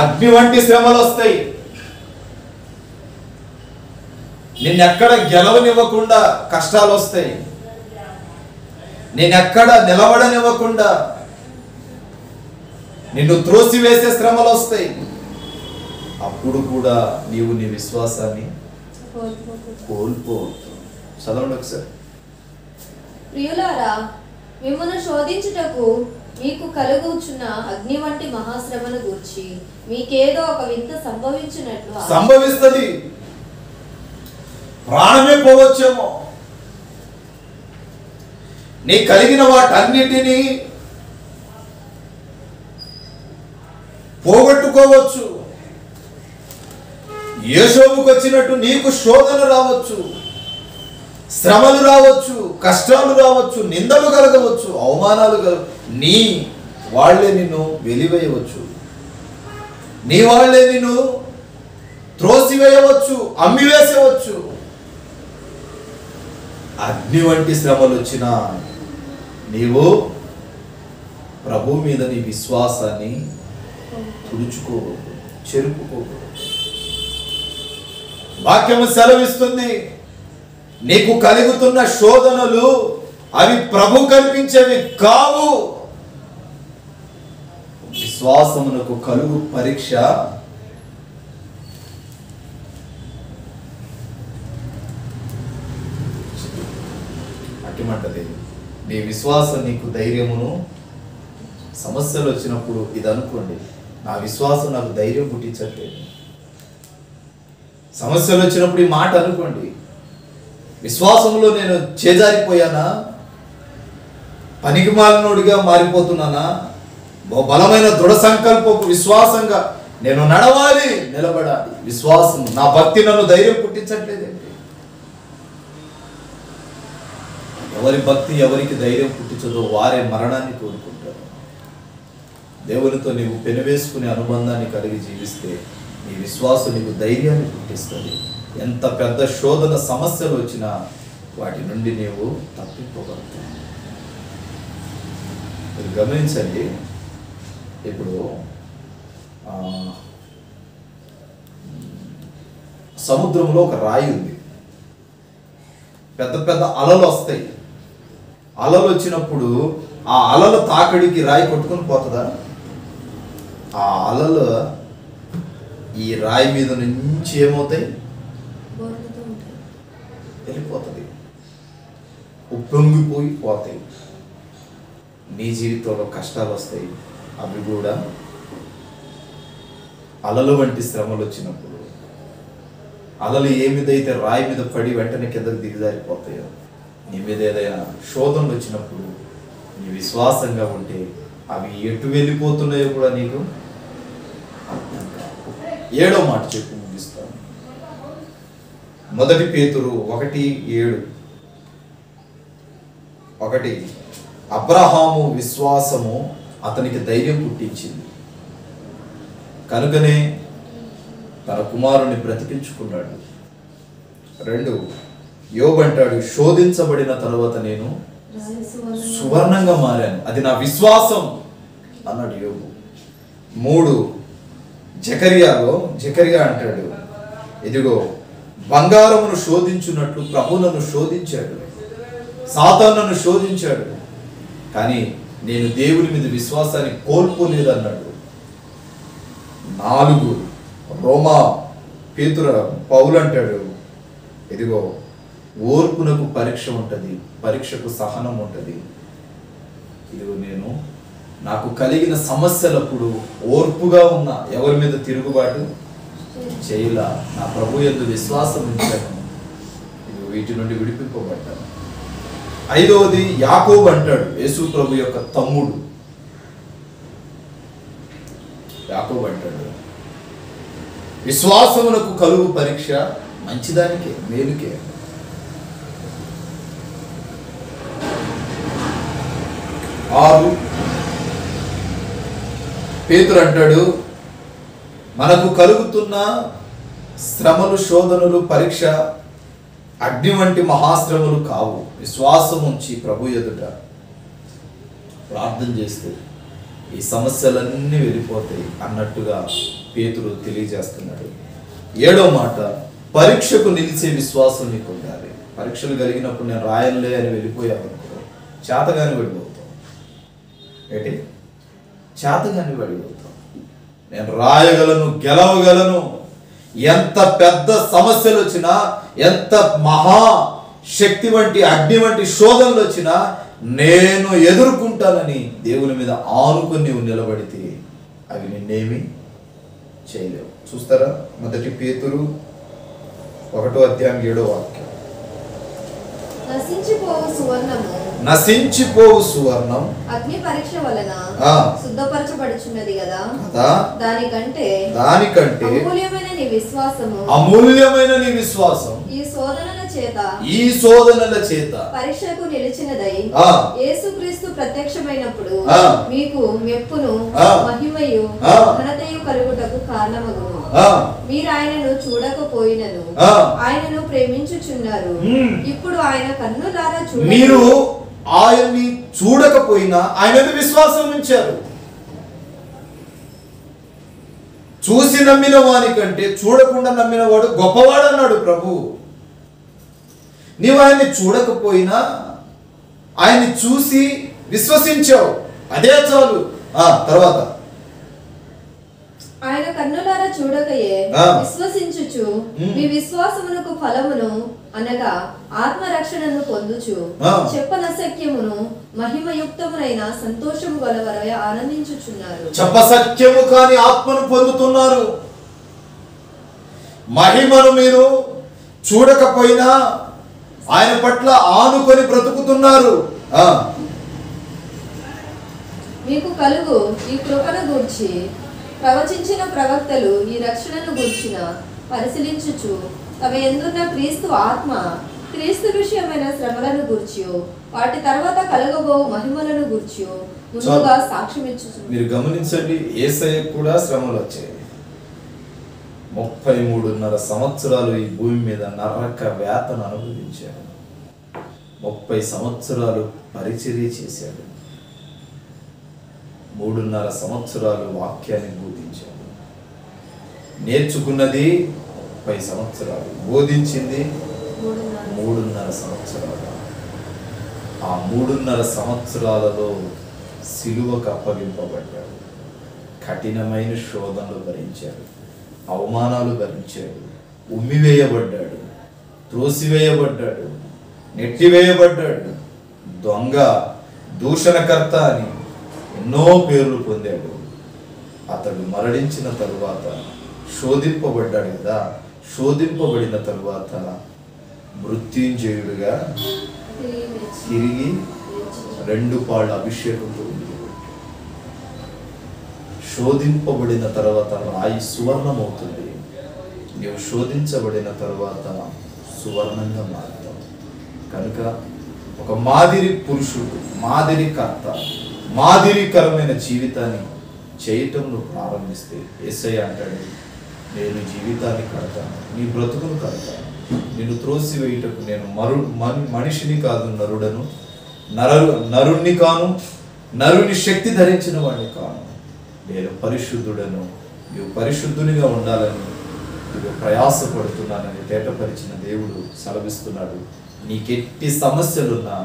అగ్ని వంటి శ్రమలు వస్తాయి. నిన్నెక్కడ గెలవనివ్వకుండా కష్టాలు వస్తాయి. నేనెక్కడ నిలబడనివ్వకుండా నిన్ను త్రోసివేసే శ్రమలు వస్తాయి. అప్పుడు కూడా నీవు నీ విశ్వాసాన్ని కోల్పోవద్దు. చదవండి ఒకసారి. ప్రియులారా, మిమ్మల్ని శోధించుటకు మీకు కలుగుచున్న అగ్ని వంటి మహాశ్రమను గూర్చి మీకేదో ఒక వింత సంభవించినట్లు సంభవిస్తుంది. ప్రాణమే పోవచ్చేమో. నీ కలిగిన వాటన్నిటినీ పోగొట్టుకోవచ్చు. యోషోబుకు వచ్చినట్టు నీకు శోధన రావచ్చు, శ్రమలు రావచ్చు, కష్టాలు రావచ్చు, నిందలు కలగవచ్చు, అవమానాలు నీ వాళ్ళే నిన్ను వెలివేయవచ్చు, నీ వాళ్ళే నిన్ను త్రోసివేయవచ్చు, అమ్మివేసేవచ్చు. అగ్ని వంటి శ్రమలు వచ్చినా నీవు ప్రభు మీద నీ విశ్వాసాన్ని తుడుచుకోకూడదు, చెరుపుకోకూడదు. వాక్యము సెలవిస్తుంది, నీకు కలుగుతున్న శోధనలు అవి ప్రభు కల్పించేవి కావు. విశ్వాసమునకు కలుగు పరీక్ష అట్టిమంటది. నీ విశ్వాసం నీకు ధైర్యమును, సమస్యలు వచ్చినప్పుడు ఇది అనుకోండి, నా విశ్వాసం నాకు ధైర్యం పుట్టించట్లేదు. సమస్యలు వచ్చినప్పుడు ఈ మాట అనుకోండి, విశ్వాసంలో నేను చేజారిపోయానా, పనికిమాలినోడిగా మారిపోతున్నానా, బలమైన దృఢ సంకల్పపు విశ్వాసంగా నేను నడవాలి, నిలబడాలి. విశ్వాసం, నా భక్తి నన్ను ధైర్యం పుట్టించట్లేదండి. ఎవరి భక్తి ఎవరికి ధైర్యం పుట్టించదో వారే మరణాన్ని కోరుకుంటారు. దేవునితో నీవు పెనవేసుకునే అనుబంధాన్ని కలిగి జీవిస్తే నీ విశ్వాసం నీకు ధైర్యాన్ని పుట్టిస్తుంది. ఎంత పెద్ద శోధన సమస్యలు వచ్చినా వాటి నుండి నీవు తప్పిపోగలుగుతావు. మీరు గమనించండి, ఇప్పుడు సముద్రంలో ఒక రాయి ఉంది, పెద్ద పెద్ద అలలు వస్తాయి. అలలు వచ్చినప్పుడు ఆ అలల తాకిడికి రాయి కొట్టుకొని పోతుందా? ఆ అలలు ఈ రాయి మీద నుంచి ఏమవుతాయి? వెళ్ళిపోతుంది, ఉప్పొంగిపోయి పోతాయి. నీ జీవితంలో కష్టాలు వస్తాయి, అవి కూడా అలలు వంటి శ్రమలు వచ్చినప్పుడు, అలలు ఏ మీద అయితే రాయి మీద పడి వెంటనే కిందకు దిగజారిపోతాయో, నీ మీద ఏదైనా శోధనలు వచ్చినప్పుడు నీ విశ్వాసంగా ఉంటే అవి ఎటు వెళ్ళిపోతున్నాయో కూడా నీకు అర్థం కాదు. 7వ మాట చెప్పి ముగిస్తాను. 1 పేతురు 1:7. 1 అబ్రహాము విశ్వాసము అతనికి ధైర్యం పుట్టించింది, కనుకనే తన కుమారుని బ్రతికించుకున్నాడు. 2 యోబు అంటాడు, శోధించబడిన తర్వాత నేను సువర్ణంగా మారాను, అది నా విశ్వాసం అన్నాడు యోబు. 3 జకరియా అంటాడు, ఇదిగో బంగారమును శోధించున్నట్లు ప్రభు నన్ను శోధించాడు, సాతానును శోధించాడు, కానీ నేను దేవుని మీద విశ్వాసాన్ని కోల్పోలేదు అన్నాడు. 4 పౌలు అంటాడు, ఇదిగో ఓర్పునకు పరీక్ష ఉంటుంది, పరీక్షకు సహనం ఉంటుంది. ఇదిగో నేను నాకు కలిగిన సమస్యలప్పుడు ఓర్పుగా ఉన్నా, ఎవరి మీద తిరుగుబాటు చేయలా, నా ప్రభు యందు విశ్వాసం ఉంచాను, ఇది వీటి నుండి విడిపింపబడ్డాను. 5వది యాకోబు అంటాడు, యేసు ప్రభు యొక్క తమ్ముడు యాకోబు అంటాడు, విశ్వాసమునకు కలుగు పరీక్ష మంచిదానికే, మేలుకే. 6 పేతురు అంటాడు, మనకు కలుగుతున్న శ్రమలు, శోధనలు, పరీక్ష అగ్ని వంటి మహాశ్రమలు కావు. విశ్వాసం ఉంచి ప్రభు ఎదుట ప్రార్థన చేస్తే ఈ సమస్యలన్నీ వెళ్ళిపోతాయి అన్నట్టుగా పేతురు తెలియజేస్తున్నాడు. 7వ మాట, పరీక్షకు నిలిచే విశ్వాసం నీకు ఉండాలి. పరీక్షలు కలిగినప్పుడు నేను రాయనులే అని వెళ్ళిపోయావనుకో, చేతగాని వెళ్ళిపోతాం. ఏంటి? చేతగాని వెళ్ళిపోతాం. నేను రాయగలను, గెలవగలను, ఎంత పెద్ద సమస్యలు వచ్చినా, ఎంత మహా శక్తి వంటి అగ్ని వంటి శోధనలు వచ్చినా నేను ఎదుర్కొంటానని దేవుని మీద ఆనుకొని నీవు నిలబడితే అవి నిన్నేమి చేయలేవు. చూస్తారా, 1 పేతురు 1:7 నశించిపోవు సువర్ణం అగ్ని పరీక్ష వలన శుద్ధపరచబడుచున్నది కదా, దానికంటే అమూల్యమైన నీ విశ్వాసం విశ్వాసము, అమూల్యమైన నీ విశ్వాసం ఈ శోధనల చేత పరీక్షకు నిలిచినదై యేసుక్రీస్తు ప్రత్యక్షమైనప్పుడు మీకు మెప్పును మహిమయు ఘనతయు కలుగుటకు కారణమగును. మీరు ఆయనను చూడకపోయినను ఆయనను ప్రేమించుచున్నారు. ఇప్పుడు ఆయన కన్నులారా మీరు ఆయన్ని చూడకపోయినా ఆయన మీద విశ్వాసం ఉంచారు. చూసి నమ్మిన వాని కంటే చూడకుండా నమ్మిన వాడు గొప్పవాడు అన్నాడు ప్రభు. నీవు ఆయన్ని చూడకపోయినా ఆయన్ని చూసి విశ్వసించావు, అదే చాలు. తర్వాత ఆయన కన్నులారా చూడకయే విశ్వసించుచు మీ విశ్వాసమునకు ఫలమును అనగా ఆత్మరక్షణను పొందుచు చెప్పనసఖ్యమును మహిమయుక్తమునైన సంతోషము గలవరై ఆనందించుచున్నారు. చెప్పసఖ్యము కాని ఆత్మను పొందుతున్నారు. మహిమను మీరు చూడకపోయినా ఆయన పట్ల ఆనుకొని బ్రతుకుతున్నారు. మీకు కలుగు ఈ కృపను గూర్చి ప్రవచించిన ప్రవక్తలు ఈ రక్షణను గూర్చిన పరిశీలించుచు తమ యందున్న క్రీస్తు ఆత్మ క్రీస్తు విషయమైన శ్రమలను గూర్చి వాటి తర్వాత కలగబో మహిమలను గూర్చి ముందుగా సాక్ష్యమిచ్చు. మీరు గమనించండి, యేసయ్యకు కూడా శ్రమలు వచ్చాయి. 33.5 సంవత్సరాలు ఈ భూమి మీద నరక వేతను అనుభవించాడు. 30 సంవత్సరాలు పరిచర్య చేశాడు. 3.5 సంవత్సరాలు వాక్యాన్ని బోధించాడు. నేర్చుకున్నది 30 సంవత్సరాలు, బోధించింది 3.5 సంవత్సరాలు. ఆ 3.5 సంవత్సరాలలో సిలువకు అప్పగింపబడ్డాడు. కఠినమైన శోధనలు భరించాడు, అవమానాలు భరించాడు, ఉమ్మివేయబడ్డాడు, త్రోసివేయబడ్డాడు, నెట్టివేయబడ్డాడు, దొంగ, దూషణకర్త అని ఎన్నో పేర్లు పొందాడు. అతడు మరణించిన తరువాత శోధింపబడ్డాడు కదా, శోధింపబడిన తరువాత మృత్యుంజయుడుగా తిరిగి 2 పాళ్ళ అభిషేకంతో ఉంది. శోధింపబడిన తర్వాత రాయి సువర్ణమవుతుంది. నీవు శోధించబడిన తరువాత సువర్ణంగా మారుతావు. కనుక ఒక మాదిరి పురుషుడు, మాదిరి కర్త, మాదిరికరమైన జీవితాన్ని చేయటం నువ్వు ప్రారంభిస్తే యేసయ్య అంటాడు, నేను జీవితాన్ని కడతాను, నీ బ్రతుకును కడతాను. నేను త్రోసివేయుటకు నేను మనిషిని కాదు నరుడను, నరుణ్ణి కాను, నరుని శక్తి ధరించిన వాడిని కాను, నేను పరిశుద్ధుడను, నీవు పరిశుద్ధునిగా ఉండాలని నువ్వు ప్రయాసపడుతున్నానని తేటపరిచిన దేవుడు సెలవిస్తున్నాడు. నీకెట్టి సమస్యలున్నా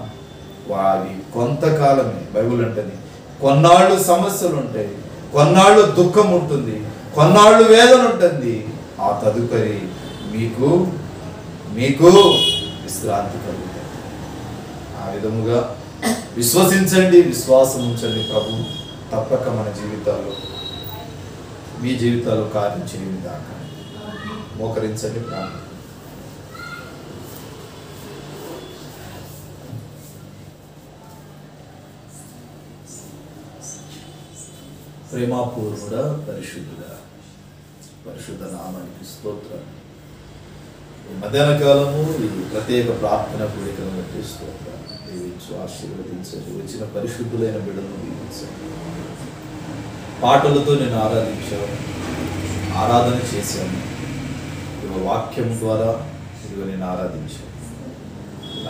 అవి కొంతకాలమే. బైబుల్ అంటది కొన్నాళ్ళు సమస్యలు ఉంటాయి, కొన్నాళ్ళు దుఃఖం ఉంటుంది, కొన్నాళ్ళు వేదన ఉంటుంది. ఆ తదుపరి మీకు విశ్రాంతి కలుగుతుంది. ఆ విధముగా విశ్వసించండి, విశ్వాసం ఉంచండి. ప్రభు తప్పక మన జీవితాల్లో, మీ జీవితాల్లో కార్యం చేయని దాకా మోకరించండి, ప్రార్థన. ప్రేమాపూర్ణుడా, పరిశుద్ధుడా, పరిశుద్ధ నామానికి స్తోత్రం. ఈ మధ్యాహ్న కాలము ఈ ప్రత్యేక ప్రార్థన కూడికను బట్టి స్తోత్రం. దీవించు, ఆశీర్వదించండి. వచ్చిన పరిశుద్ధులైన బిడ్డలను దీవించండి. పాటలతో నేను ఆరాధించాను, ఆరాధన చేశాను. ఇదిగో వాక్యం ద్వారా ఇదిగో నేను ఆరాధించాను.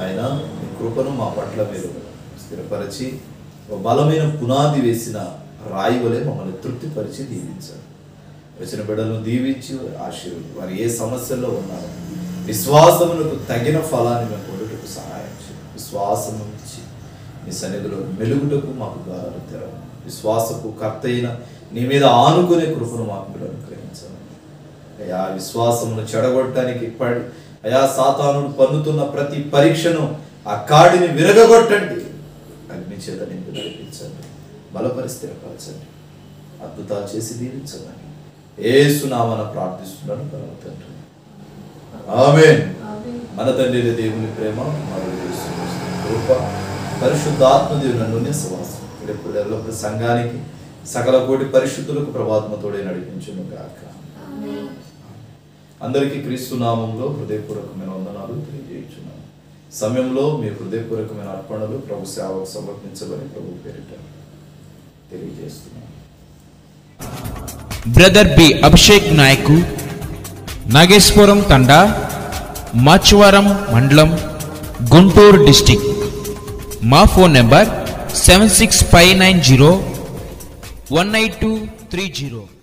ఆయన మీ కృపను మా పట్ల మీరు స్థిరపరిచి ఒక బలమైన పునాది వేసిన రాయి వలె మమ్మల్ని తృప్తిపరిచి దీవించారు. వచ్చిన బిడ్డలను దీవించి ఆశీర్వది. వారు ఏ సమస్యల్లో ఉన్నారో విశ్వాసమునకు తగిన ఫలాన్ని మేము పొందుటకు సహాయం చేయండి. విశ్వాసం ఇచ్చి నీ సన్నిధిలో మెలుగుటకు మాకు ద్వారాలు తెరవు. విశ్వాసపు కర్త అయిన నీ మీద ఆనుకునే కృపను మాకు మీరు అనుగ్రహించండి. అయా విశ్వాసమును చెడగొట్టడానికి అయా సాతానుడు పన్నుతున్న ప్రతి పరీక్షను ఆ కాడిని విరగగొట్టండి. అగ్ని చేత నింపి నడిపించండి, బలపరిస్థిరపరచండి, అద్భుతాలు చేసి దీవించండి. యేసు నామమున ప్రార్థిస్తున్నాను పరమ తండ్రి, ఆమేన్. మన తండ్రి దేవుని ప్రేమ, మన కృప, పరిశుద్ధాత్మ దేవుని అన్యోన్య సహవాసం ఎప్పుడు ఎల్లప్పుడూ సంఘానికి సకల కోటి పరిశుద్ధులకు ప్రభాత్మతోడే నడిపించును గాక. అందరికీ క్రీస్తు నామంలో హృదయపూర్వకమైన వందనాలు తెలియజేస్తున్నాను. సమయంలో మీ హృదయపూర్వకమైన అర్పణలు ప్రభు సేవకు సమర్పించబడి ప్రభు పేరిట తెలియజేస్తున్నాను. బ్రదర్ బి అభిషేక్ నాయకు, నాగేశ్వరం తండా, మాచవరం మండలం, గుంటూరు డిస్టిక్. మా ఫోన్ నెంబర్ 7659018230.